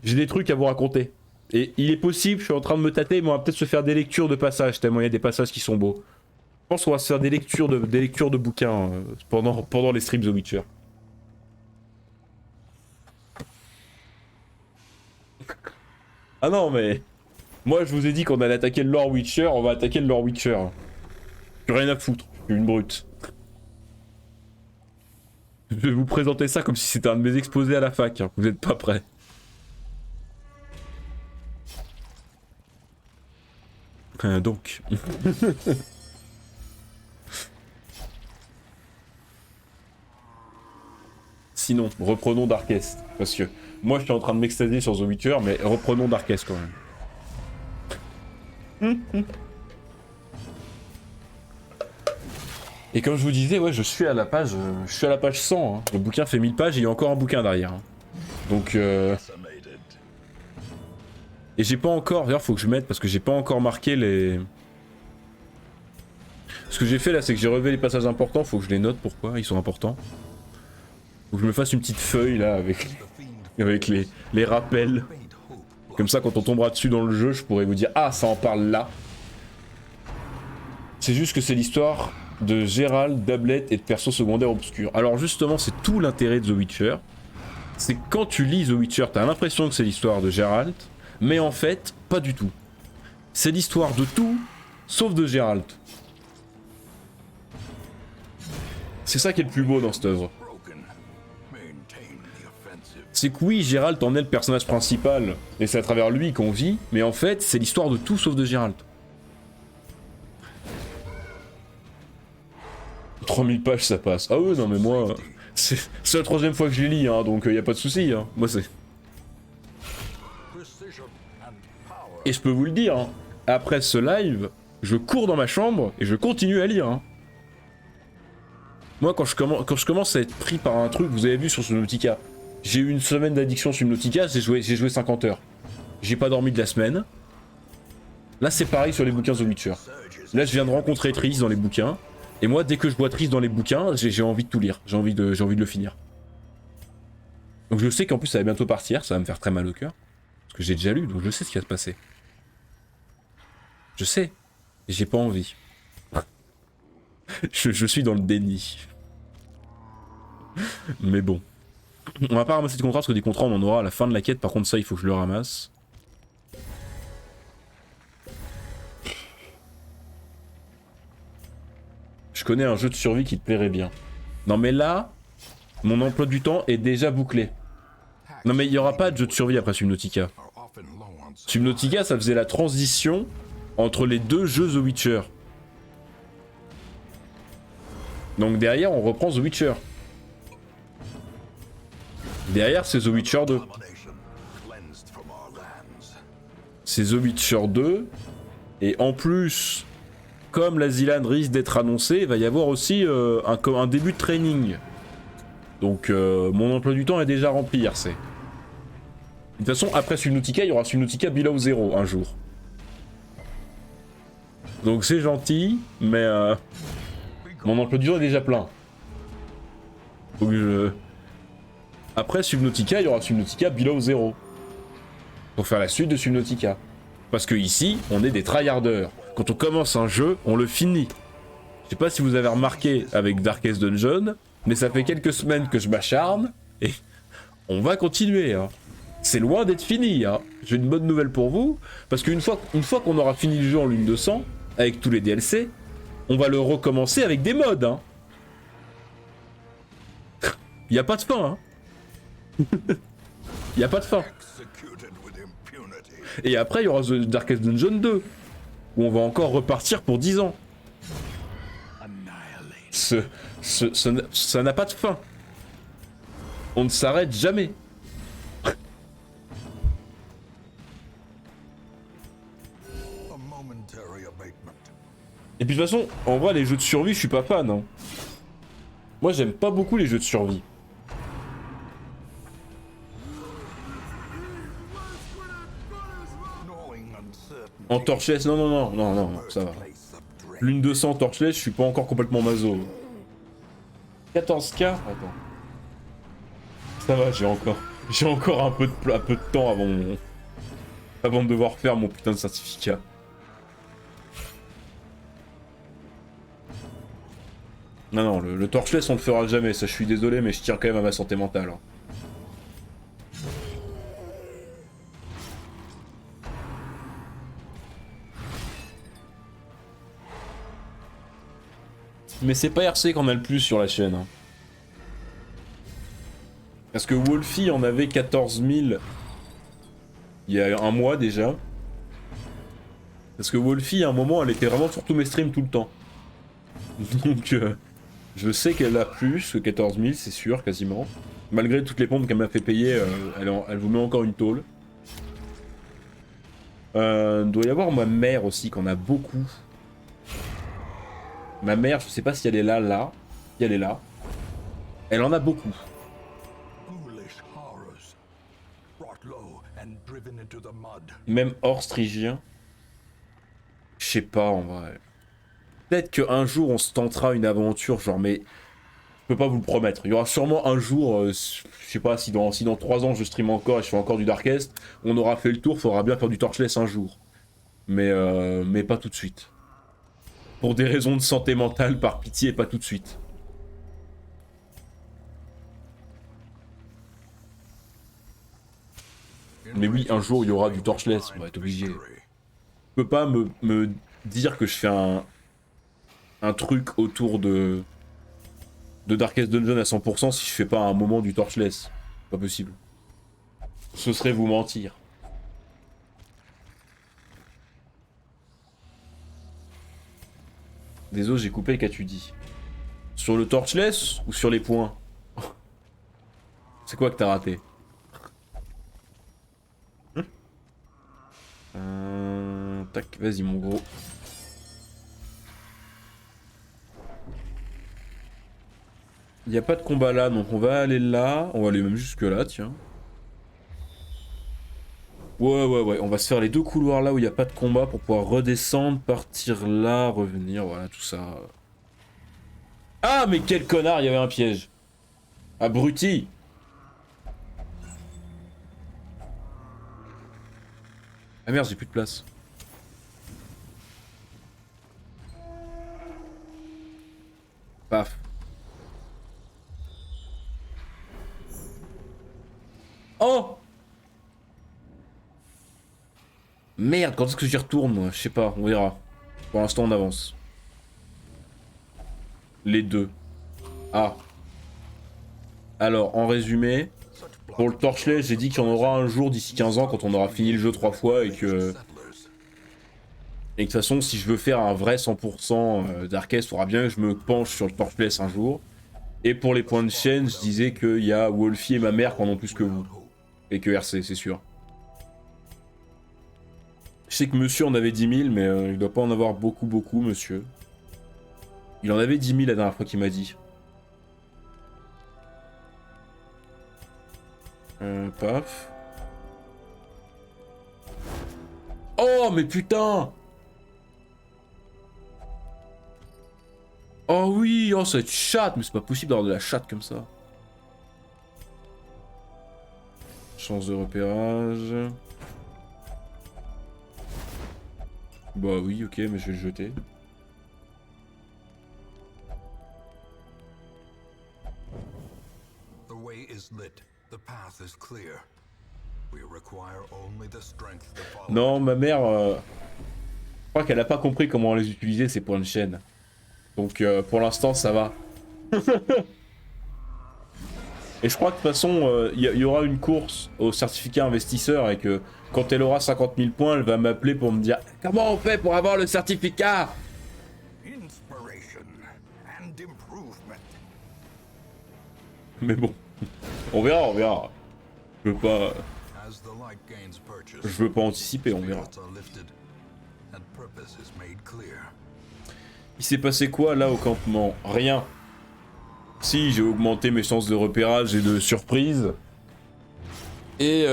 des trucs à vous raconter. Et il est possible, je suis en train de me tâter, mais on va peut-être se faire des lectures de passages, tellement il y a des passages qui sont beaux. Je pense qu'on va se faire des lectures de bouquins pendant les streams The Witcher. Ah non, mais... Moi, je vous ai dit qu'on allait attaquer le lore Witcher, on va attaquer le lore Witcher. J'ai rien à foutre, je suis une brute. Je vais vous présenter ça comme si c'était un de mes exposés à la fac, hein. Vous êtes pas prêts. Donc... Sinon, reprenons Darkest. Parce que moi, je suis en train de m'extasier sur The Witcher, mais reprenons Darkest quand même. Et comme je vous disais, ouais, je suis à la page 100. Hein. Le bouquin fait 1000 pages et il y a encore un bouquin derrière. Hein. Donc, et j'ai pas encore, d'ailleurs faut que je mette parce que j'ai pas encore marqué les... Ce que j'ai fait là, c'est que j'ai relevé les passages importants, faut que je les note, pourquoi ils sont importants. Faut que je me fasse une petite feuille là avec les rappels. Comme ça, quand on tombera dessus dans le jeu, je pourrais vous dire « Ah, ça en parle là !» C'est juste que c'est l'histoire de Geralt, d'Ablett et de persos secondaires obscurs. Alors justement, c'est tout l'intérêt de The Witcher. C'est que quand tu lis The Witcher, t'as l'impression que c'est l'histoire de Geralt, mais en fait, pas du tout. C'est l'histoire de tout, sauf de Geralt. C'est ça qui est le plus beau dans cette œuvre. C'est que oui, Geralt en est le personnage principal, et c'est à travers lui qu'on vit, mais en fait, c'est l'histoire de tout sauf de Geralt. 3000 pages, ça passe. Ah ouais, non mais moi, c'est la troisième fois que je les lis, hein, donc y a pas de souci. Hein. Moi c'est... Et je peux vous le dire, hein, après ce live, je cours dans ma chambre et je continue à lire. Hein. Moi, quand je commence à être pris par un truc, vous avez vu sur Subnautica, j'ai eu une semaine d'addiction sur Subnautica, j'ai joué 50 heures. J'ai pas dormi de la semaine. Là, c'est pareil sur les bouquins The Witcher. Là, je viens de rencontrer Triss dans les bouquins. Et moi, dès que je vois Triss dans les bouquins, j'ai envie de tout lire. J'ai envie de le finir. Donc je sais qu'en plus, ça va bientôt partir. Ça va me faire très mal au cœur. Parce que j'ai déjà lu, donc je sais ce qui va se passer. Je sais. Et j'ai pas envie. je suis dans le déni. Mais bon. On va pas ramasser de contrats parce que des contrats on en aura à la fin de la quête. Par contre ça il faut que je le ramasse. Je connais un jeu de survie qui te plairait bien. Non mais là, mon emploi du temps est déjà bouclé. Non mais il y aura pas de jeu de survie après Subnautica. Subnautica ça faisait la transition entre les deux jeux The Witcher. Donc derrière on reprend The Witcher. Derrière c'est The Witcher 2. C'est The Witcher 2. Et en plus, comme la Zilan risque d'être annoncée, il va y avoir aussi un début de training. Donc mon emploi du temps est déjà rempli RC. De toute façon après Subnautica il y aura Subnautica Below Zero un jour. Donc c'est gentil, mais mon emploi du temps est déjà plein. Faut que je... Après Subnautica, il y aura Subnautica Below Zero. Pour faire la suite de Subnautica. Parce que ici, on est des tryharders. Quand on commence un jeu, on le finit. Je sais pas si vous avez remarqué avec Darkest Dungeon, mais ça fait quelques semaines que je m'acharne, et on va continuer. Hein. C'est loin d'être fini. Hein. J'ai une bonne nouvelle pour vous, parce qu'une fois qu'on aura fini le jeu en lune de sang, avec tous les DLC, on va le recommencer avec des mods. Hein. Y a pas de fin. Hein. Y a pas de fin. Et après, il y aura The Darkest Dungeon 2, où on va encore repartir pour 10 ans. Ça n'a pas de fin. On ne s'arrête jamais. Et puis de toute façon, en vrai, les jeux de survie, je suis pas fan. Hein. Moi, j'aime pas beaucoup les jeux de survie. En torchless, non, ça va. Lune 200 torchless, je suis pas encore complètement maso. 14K. Attends. Ça va, j'ai encore un peu de temps avant de devoir faire mon putain de certificat. Non, le torchless on le fera jamais, ça je suis désolé, mais je tiens quand même à ma santé mentale. Hein. Mais c'est pas RC qu'on a le plus sur la chaîne. Hein. Parce que Wolfie en avait 14 000 il y a un mois déjà. Parce que Wolfie à un moment elle était vraiment sur tous mes streams tout le temps. Donc je sais qu'elle a plus que 14 000, c'est sûr, quasiment. Malgré toutes les pompes qu'elle m'a fait payer, elle vous met encore une tôle. Doit y avoir ma mère aussi, qu'on a beaucoup. Ma mère, je sais pas si elle est là. Si elle est là. Elle en a beaucoup. Même hors strigien. Je sais pas en vrai. Peut-être qu'un jour on se tentera une aventure, genre, mais je peux pas vous le promettre. Il y aura sûrement un jour, je sais pas, si dans 3 ans je stream encore et je fais encore du Darkest, on aura fait le tour, faudra bien faire du Torchless un jour. Mais pas tout de suite. Pour des raisons de santé mentale, par pitié, pas tout de suite. Mais oui, un jour il y aura du Torchless, on va être obligé. Je peux pas me dire que je fais un truc autour de Darkest Dungeon à 100% si je fais pas un moment du Torchless. Pas possible. Ce serait vous mentir. Désolé, j'ai coupé, qu'as-tu dit? Sur le Torchless ou sur les points? C'est quoi que t'as raté? Tac, vas-y mon gros. Il n'y a pas de combat là, donc on va aller là. On va aller même jusque là, tiens. Ouais, on va se faire les 2 couloirs là où il n'y a pas de combat pour pouvoir redescendre, partir là, revenir, voilà, tout ça. Ah, mais quel connard, il y avait un piège. Abruti. Ah merde, j'ai plus de place. Paf. Oh! Merde, quand est-ce que j'y retourne, moi? Je sais pas, on verra. Pour l'instant, on avance. Les 2. Ah. Alors, en résumé, pour le Torchless, j'ai dit qu'il y en aura un jour d'ici 15 ans quand on aura fini le jeu 3 fois et que... Et de toute façon, si je veux faire un vrai 100% Darkest, il faudra bien que je me penche sur le Torchless un jour. Et pour les points de chaîne, je disais qu'il y a Wolfie et ma mère qui en ont plus que vous. Et que RC, c'est sûr. Je sais que monsieur en avait 10 000, mais il doit pas en avoir beaucoup, monsieur. Il en avait 10 000 la dernière fois qu'il m'a dit. Paf. Oh, mais putain! Oh oui, oh cette chatte, mais c'est pas possible d'avoir de la chatte comme ça. Chance de repérage. Bah oui, ok, mais je vais le jeter. Non, ma mère, je crois qu'elle a pas compris comment les utiliser ces points de chaîne. Donc pour l'instant ça va. Et je crois que de toute façon il y aura une course au certificat investisseur et que quand elle aura 50 000 points, elle va m'appeler pour me dire comment on fait pour avoir le certificat. Mais bon, on verra. Je veux pas anticiper, on verra. Il s'est passé quoi là au campement? Rien. Si, j'ai augmenté mes chances de repérage et de surprise. Et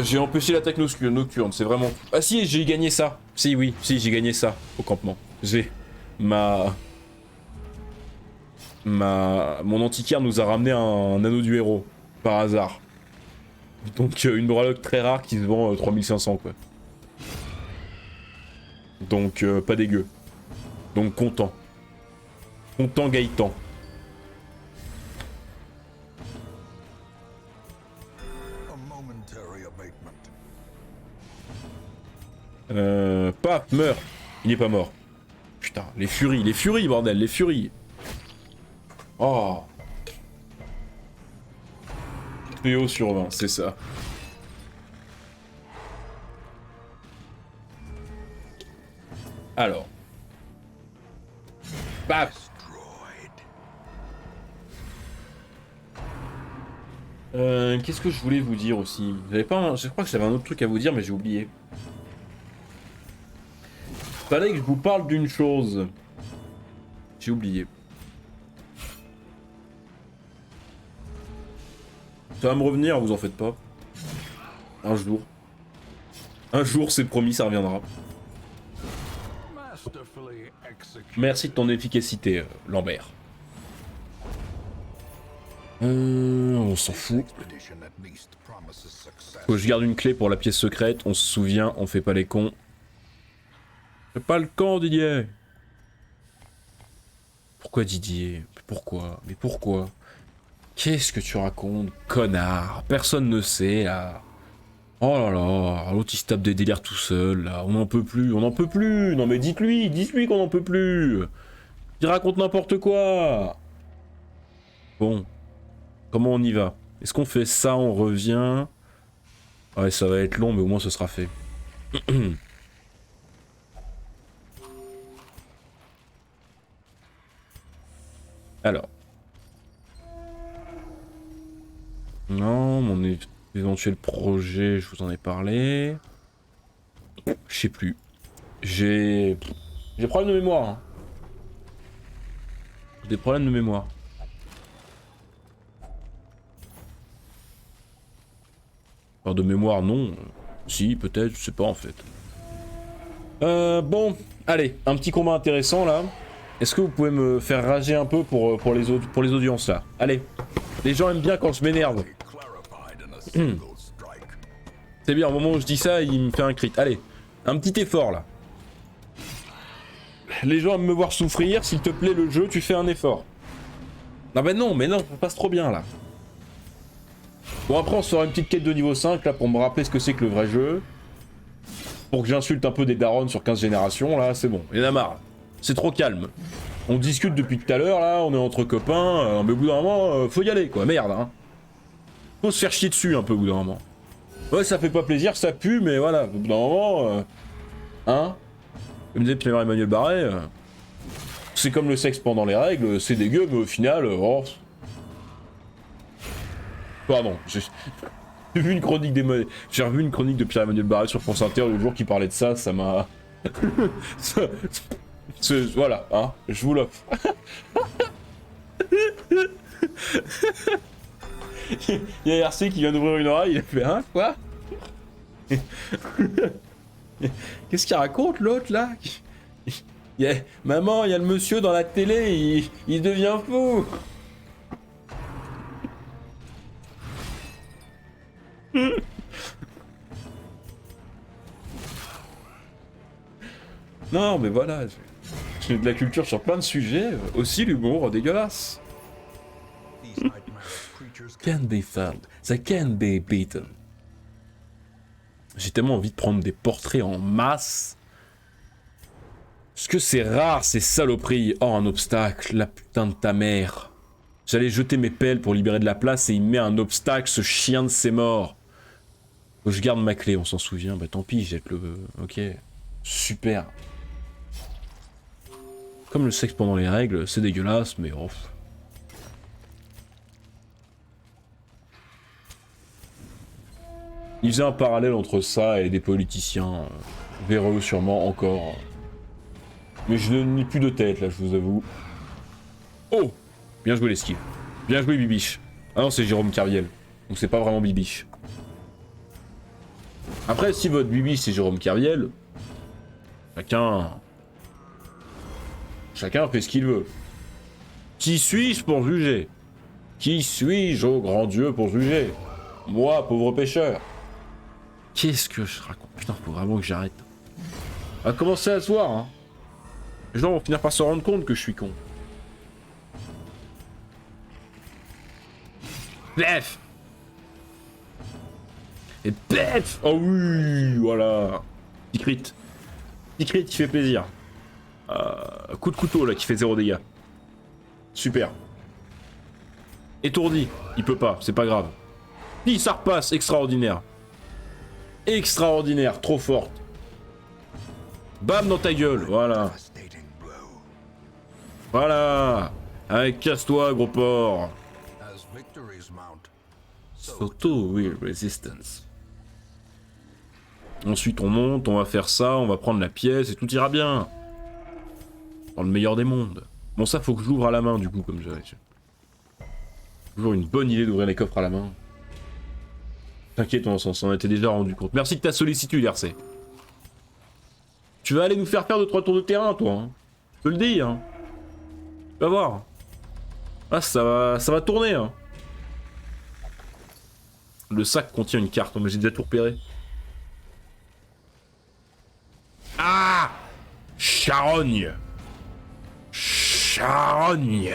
j'ai empêché l'attaque nocturne, c'est vraiment... Ah si, j'ai gagné ça. Si, j'ai gagné ça au campement. J'ai ma mon antiquaire nous a ramené un anneau du héros, par hasard. Donc une breloque très rare qui se vend 3500 quoi. Donc pas dégueu. Donc content. Content Gaëtan. A momentary abatement. Paf, meurt. Il est pas mort. Putain, les furies, bordel, les furies. Oh. PO sur 20, c'est ça. Alors. Paf. Qu'est-ce que je voulais vous dire aussi? J'avais pas je crois que j'avais un autre truc à vous dire, mais j'ai oublié. Fallait que je vous parle d'une chose. J'ai oublié. Ça va me revenir, vous en faites pas. Un jour. Un jour, c'est promis, ça reviendra. Merci de ton efficacité, Lambert. On s'en fout. Faut que je garde une clé pour la pièce secrète, on se souvient, on fait pas les cons. Fais pas le camp, Didier. Pourquoi Didier? Pourquoi? Mais pourquoi? Qu'est-ce que tu racontes, connard? Personne ne sait, là. Oh là là, l'autre il se tape des délires tout seul, là. On n'en peut plus, on n'en peut plus. Non mais dites-lui qu'on n'en peut plus. Il raconte n'importe quoi. Bon. Comment on y va? Est-ce qu'on fait ça, on revient? Ouais, ça va être long, mais au moins ce sera fait. Alors. Non, mon éventuel projet, je vous en ai parlé. Je sais plus. J'ai problème de mémoire. Hein. Des problèmes de mémoire. Enfin, de mémoire, non. Si, peut-être, je sais pas en fait. Bon, allez, un petit combat intéressant là. Est-ce que vous pouvez me faire rager un peu pour les audiences là? Allez, les gens aiment bien quand je m'énerve. C'est bien, au moment où je dis ça, il me fait un crit. Allez, un petit effort là. Les gens aiment me voir souffrir, s'il te plaît le jeu, tu fais un effort. Non mais non, ça passe trop bien là. Bon après on se fera une petite quête de niveau 5 là pour me rappeler ce que c'est que le vrai jeu. Pour que j'insulte un peu des darons sur 15 générations là, c'est bon, il y en a marre. C'est trop calme. On discute depuis tout à l'heure là, on est entre copains, mais au bout d'un moment, faut y aller quoi, merde hein. Faut se faire chier dessus un peu au bout d'un moment. Ouais ça fait pas plaisir, ça pue, mais voilà, au bout d'un moment, hein. Comme disait Pierre-Emmanuel Barret, c'est comme le sexe pendant les règles, c'est dégueu, mais au final, oh... Pardon, j'ai vu une chronique j'ai revu une chronique de Pierre-Emmanuel Barret sur France Inter le jour qui parlait de ça, ça m'a... Voilà, hein, je vous l'offre. Il y a RC qui vient d'ouvrir une oreille, il a fait hein, quoi? Qu'est-ce qu'il raconte l'autre là? Maman, il y a le monsieur dans la télé, il devient fou. Non mais voilà, j'ai de la culture sur plein de sujets, aussi l'humour dégueulasse. Can be found, they can be beaten. J'ai tellement envie de prendre des portraits en masse. Parce que c'est rare ces saloperies. Oh un obstacle, la putain de ta mère. J'allais jeter mes pelles pour libérer de la place et il me met un obstacle, ce chien de ses morts. Faut que je garde ma clé, on s'en souvient. Bah tant pis, jette le... Ok. Super. Comme le sexe pendant les règles, c'est dégueulasse, mais oh... Il faisait un parallèle entre ça et des politiciens véreux sûrement encore. Mais je n'ai plus de tête là, je vous avoue. Oh! Bien joué l'esquive. Bien joué Bibiche. Ah non, c'est Jérôme Carviel. Donc c'est pas vraiment Bibiche. Après, si votre Bibiche c'est Jérôme Carviel, chacun fait ce qu'il veut. Qui suis-je pour juger? Qui suis-je, ô grand Dieu, pour juger? Moi, pauvre pêcheur. Qu'est-ce que je raconte? Putain, faut vraiment que j'arrête. On va commencer à se voir, hein. Les gens vont finir par se rendre compte que je suis con. Bref. Et bref. Oh oui, voilà. Petit crit. Petit crit qui fait plaisir. Coup de couteau là qui fait 0 dégâts. Super. Étourdi. Il peut pas, c'est pas grave. Si ça repasse, extraordinaire. Extraordinaire, trop forte. Bam dans ta gueule, voilà. Voilà. Allez, casse-toi, gros porc. Photo Will Resistance. Ensuite, on monte, on va faire ça, on va prendre la pièce et tout ira bien. Dans le meilleur des mondes. Bon, ça, faut que je l'ouvre à la main, du coup, comme j'avais. Toujours une bonne idée d'ouvrir les coffres à la main. T'inquiète, on s'en était déjà rendu compte. Merci de ta sollicitude, RC. Tu vas aller nous faire 2-3 tours de terrain, toi. Hein. Je te le dis, hein. Tu vas voir. Ah, ça va tourner, hein. Le sac contient une carte, mais j'ai déjà tout repéré. Ah! Charogne! Charogne!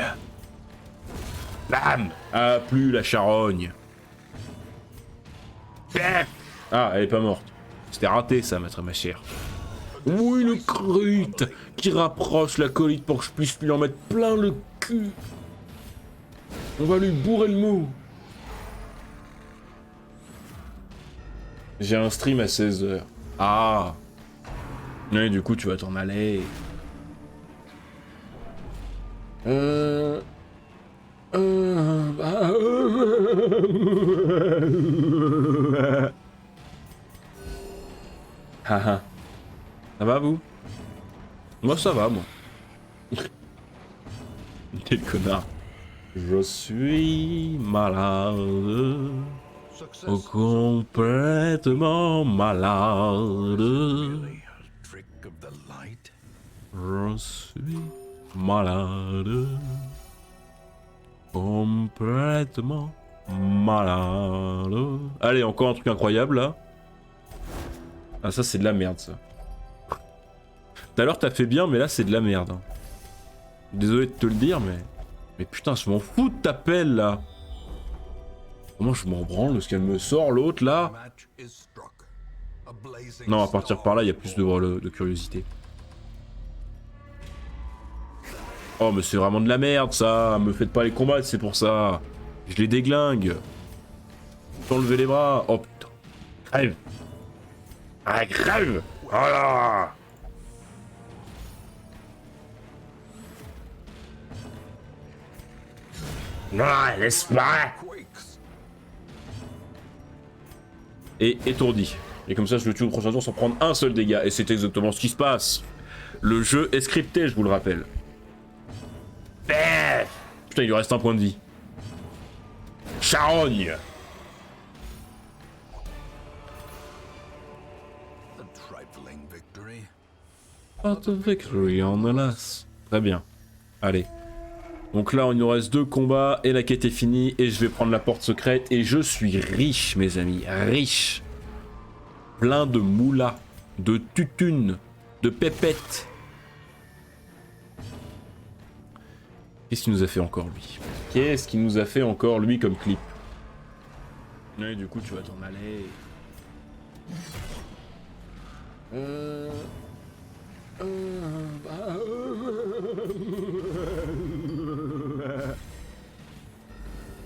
Bam! Ah, plus la charogne. Ah, elle est pas morte. C'était raté ça, ma chère. Oui, le crute qui rapproche la colite pour que je puisse lui en mettre plein le cul. On va lui bourrer le mou. J'ai un stream à 16h. Ah. Oui, du coup, tu vas t'en aller. Haha. Ça va, vous? Moi, ça va, moi. Quel connard. Je suis malade. Oh, complètement malade. Je suis malade. Complètement malade. Allez, encore un truc incroyable là. Ah, ça c'est de la merde ça. Tout à l'heure t'as fait bien, mais là c'est de la merde. Hein. Désolé de te le dire, mais putain, je m'en fous de ta pelle là. Comment je m'en branle ce qu'elle me sort l'autre là? Non, à partir par là, il y a plus de curiosité. Oh, mais c'est vraiment de la merde ça. Me faites pas les combats, c'est pour ça. Je les déglingue. T'enlever les bras. Oh putain. Crève. Ah, crève. Voilà. Non, laisse pas. Et étourdi. Et comme ça, je le tue au prochain tour sans prendre un seul dégât. Et c'est exactement ce qui se passe. Le jeu est scripté, je vous le rappelle. Putain, il lui reste un point de vie. Charogne. Not a victory on the last. Très bien. Allez. Donc là, il nous reste 2 combats et la quête est finie. Et je vais prendre la porte secrète. Et je suis riche, mes amis. Riche. Plein de moulas, de tutunes, de pépettes. Qu'est-ce qu'il nous a fait encore lui? Qu'est-ce qu'il nous a fait encore lui comme clip? Et du coup tu vas t'en aller.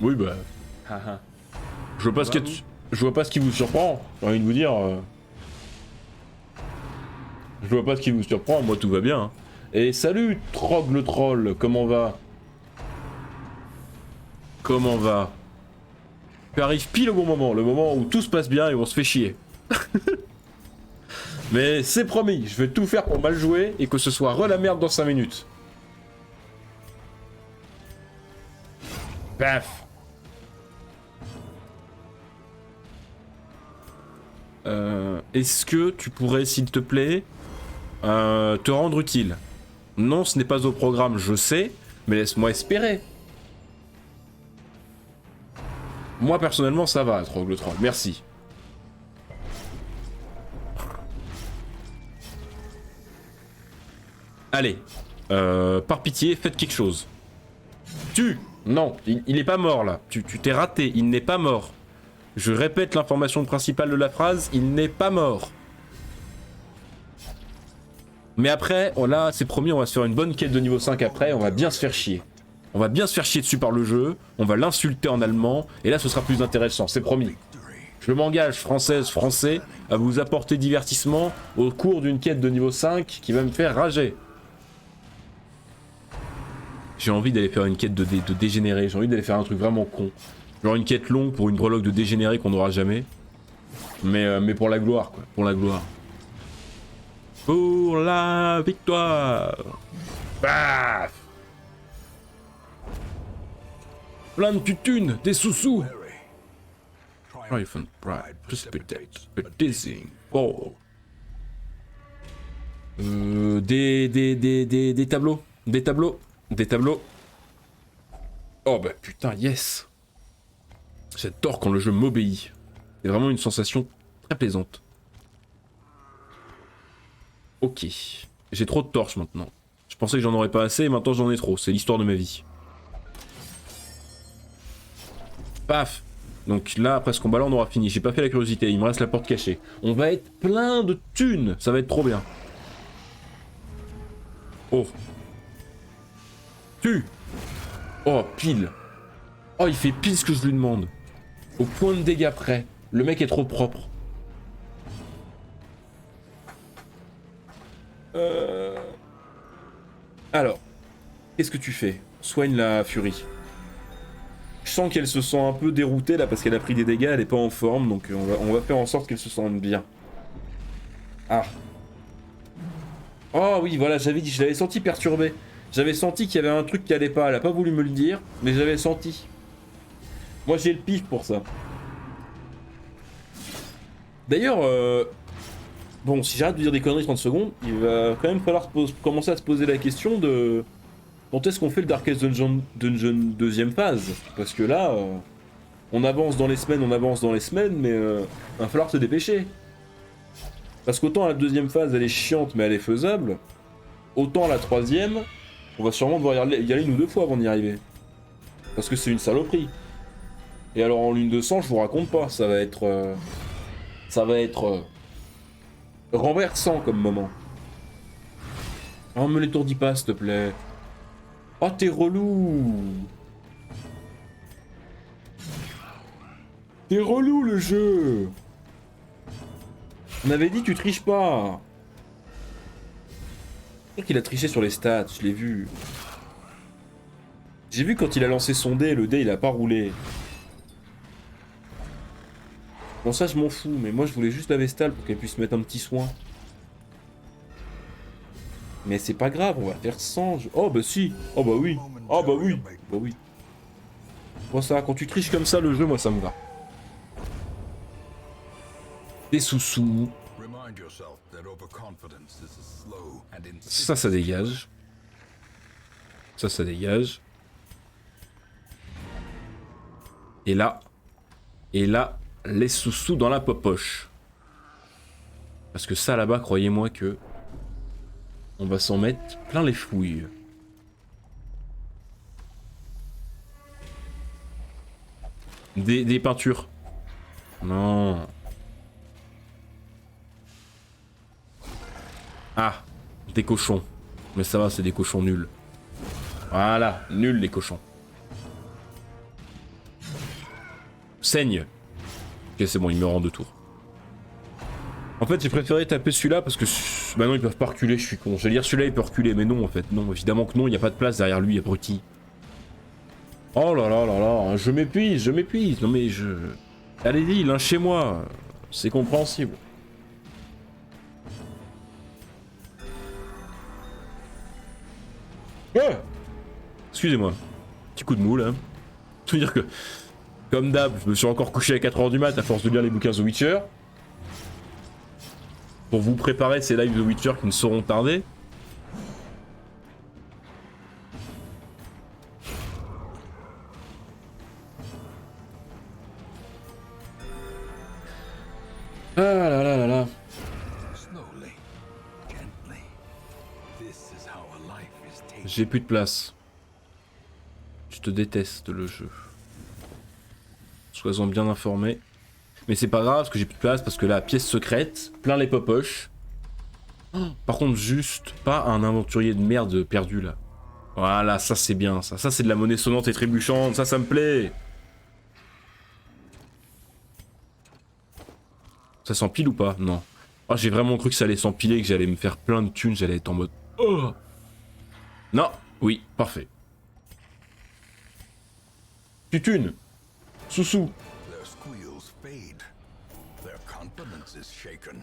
Oui bah. Je vois pas ce que je vois pas ce qui vous surprend. J'ai envie de vous dire. Je vois pas ce qui vous surprend. Moi tout va bien. Hein. Et salut Trog le troll. Comment va? Comment va? Tu arrives pile au bon moment, le moment où tout se passe bien et on se fait chier. Mais c'est promis, je vais tout faire pour mal jouer et que ce soit re la merde dans 5 minutes. Paf. Est-ce que tu pourrais, s'il te plaît, te rendre utile? Non, ce n'est pas au programme, je sais, Mais laisse-moi espérer. Moi, personnellement, ça va, Troll le Troll. Merci. Allez. Par pitié, faites quelque chose. Tue! Non, il est pas mort, là. Tu t'es raté, il n'est pas mort. Je répète l'information principale de la phrase, il n'est pas mort. Mais après, oh là, c'est promis, on va se faire une bonne quête de niveau 5 après, on va bien se faire chier. On va bien se faire chier dessus par le jeu, on va l'insulter en allemand, et là ce sera plus intéressant, c'est promis. Je m'engage, français, à vous apporter divertissement au cours d'une quête de niveau 5 qui va me faire rager. J'ai envie d'aller faire une quête de dégénéré, j'ai envie d'aller faire un truc vraiment con. Genre une quête longue pour une breloque de dégénéré qu'on n'aura jamais. Mais pour la gloire, quoi, pour la gloire. Pour la victoire. Baf. Plein de tutunes, des sous-sous. Triumph and pride, precipitate, a dizzying fall. Des tableaux. Des tableaux. Des tableaux. Oh bah putain, yes. J'adore quand le jeu m'obéit. C'est vraiment une sensation très plaisante. Ok. J'ai trop de torches maintenant. Je pensais que j'en aurais pas assez et maintenant j'en ai trop. C'est l'histoire de ma vie. Paf. Donc là, après ce combat-là, on aura fini. J'ai pas fait la curiosité. Il me reste la porte cachée. On va être plein de thunes. Ça va être trop bien. Oh. Tue. Oh, pile. Oh, il fait pile ce que je lui demande. Au point de dégâts près. Le mec est trop propre. Alors. Qu'est-ce que tu fais? Soigne la furie. Je sens qu'elle se sent un peu déroutée là parce qu'elle a pris des dégâts, elle est pas en forme, donc on va faire en sorte qu'elle se sente bien. Ah. Oh oui, voilà, j'avais dit, je l'avais senti perturbée. J'avais senti qu'il y avait un truc qui allait pas, elle a pas voulu me le dire, mais j'avais senti. Moi j'ai le pif pour ça. D'ailleurs, bon, si j'arrête de dire des conneries 30 secondes, il va quand même falloir commencer à se poser la question de... Quand est-ce qu'on fait le Darkest Dungeon deuxième phase? Parce que là, on avance dans les semaines, mais va falloir se dépêcher. Parce qu'autant la deuxième phase elle est chiante mais elle est faisable, autant la troisième, on va sûrement devoir y aller une ou deux fois avant d'y arriver. Parce que c'est une saloperie. Et alors en lune de sang, je vous raconte pas, ça va être renversant comme moment. Oh, me l'étourdis pas s'il te plaît. Oh, t'es relou. T'es relou le jeu. On avait dit tu triches pas. Je crois qu'il a triché sur les stats, je l'ai vu. J'ai vu quand il a lancé son dé, le dé il a pas roulé. Bon ça je m'en fous, mais moi je voulais juste la Vestale pour qu'elle puisse mettre un petit soin. Mais c'est pas grave, on va faire 100. Oh bah si. Oh bah oui. Oh bah oui. Bah oui. Moi ça, quand tu triches comme ça le jeu, moi ça me va. Des sous-sous. Ça dégage. Ça dégage. Et là, les sous-sous dans la popoche. Parce que ça là-bas, croyez-moi que on va s'en mettre plein les fouilles. Des peintures. Non. Ah, des cochons. Mais ça va, c'est des cochons nuls. Voilà, nuls les cochons. Saigne. Ok, c'est bon, il me rend de tours. En fait, j'ai préféré taper celui-là parce que... Bah non, ils peuvent pas reculer, je suis con. J'allais dire celui-là, il peut reculer, mais non, en fait. Non, évidemment que non, il n'y a pas de place derrière lui, abruti. Oh là là là là, je m'épuise. Non mais je... Allez-y, lynchez-moi. C'est compréhensible. Ouais. Excusez-moi. Petit coup de mou, là. Je veux dire que... Comme d'hab, je me suis encore couché à 4h du mat à force de lire les bouquins The Witcher. Pour vous préparer ces lives The Witcher qui ne sauront tarder. Ah là là là là. Slowly, gently. This is how a life is taken. J'ai plus de place. Je te déteste le jeu. Sois-en bien informé. Mais c'est pas grave parce que j'ai plus de place parce que la pièce secrète, plein les popoches. Par contre, juste pas un aventurier de merde perdu là. Voilà, ça c'est bien ça. Ça c'est de la monnaie sonnante et trébuchante, ça me plaît. Ça s'empile ou pas? Non. Oh, j'ai vraiment cru que ça allait s'empiler, que j'allais me faire plein de thunes, j'allais être en mode... Oh non, oui, parfait. Tutune. Sous-sous. Their squeals fade. Their confidence is shaken.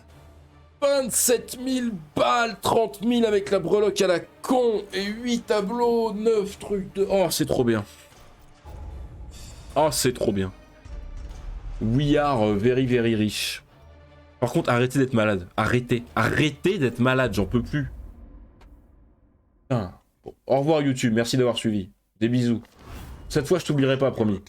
27 000 balles, 30 000 avec la breloque à la con, et 8 tableaux, 9 trucs de... Oh, c'est trop bien. Oh, c'est trop bien. We are very very rich. Par contre, arrêtez d'être malade. Arrêtez. Arrêtez d'être malade, j'en peux plus. Putain. Bon, au revoir YouTube, merci d'avoir suivi. Des bisous. Cette fois, je t'oublierai pas, promis.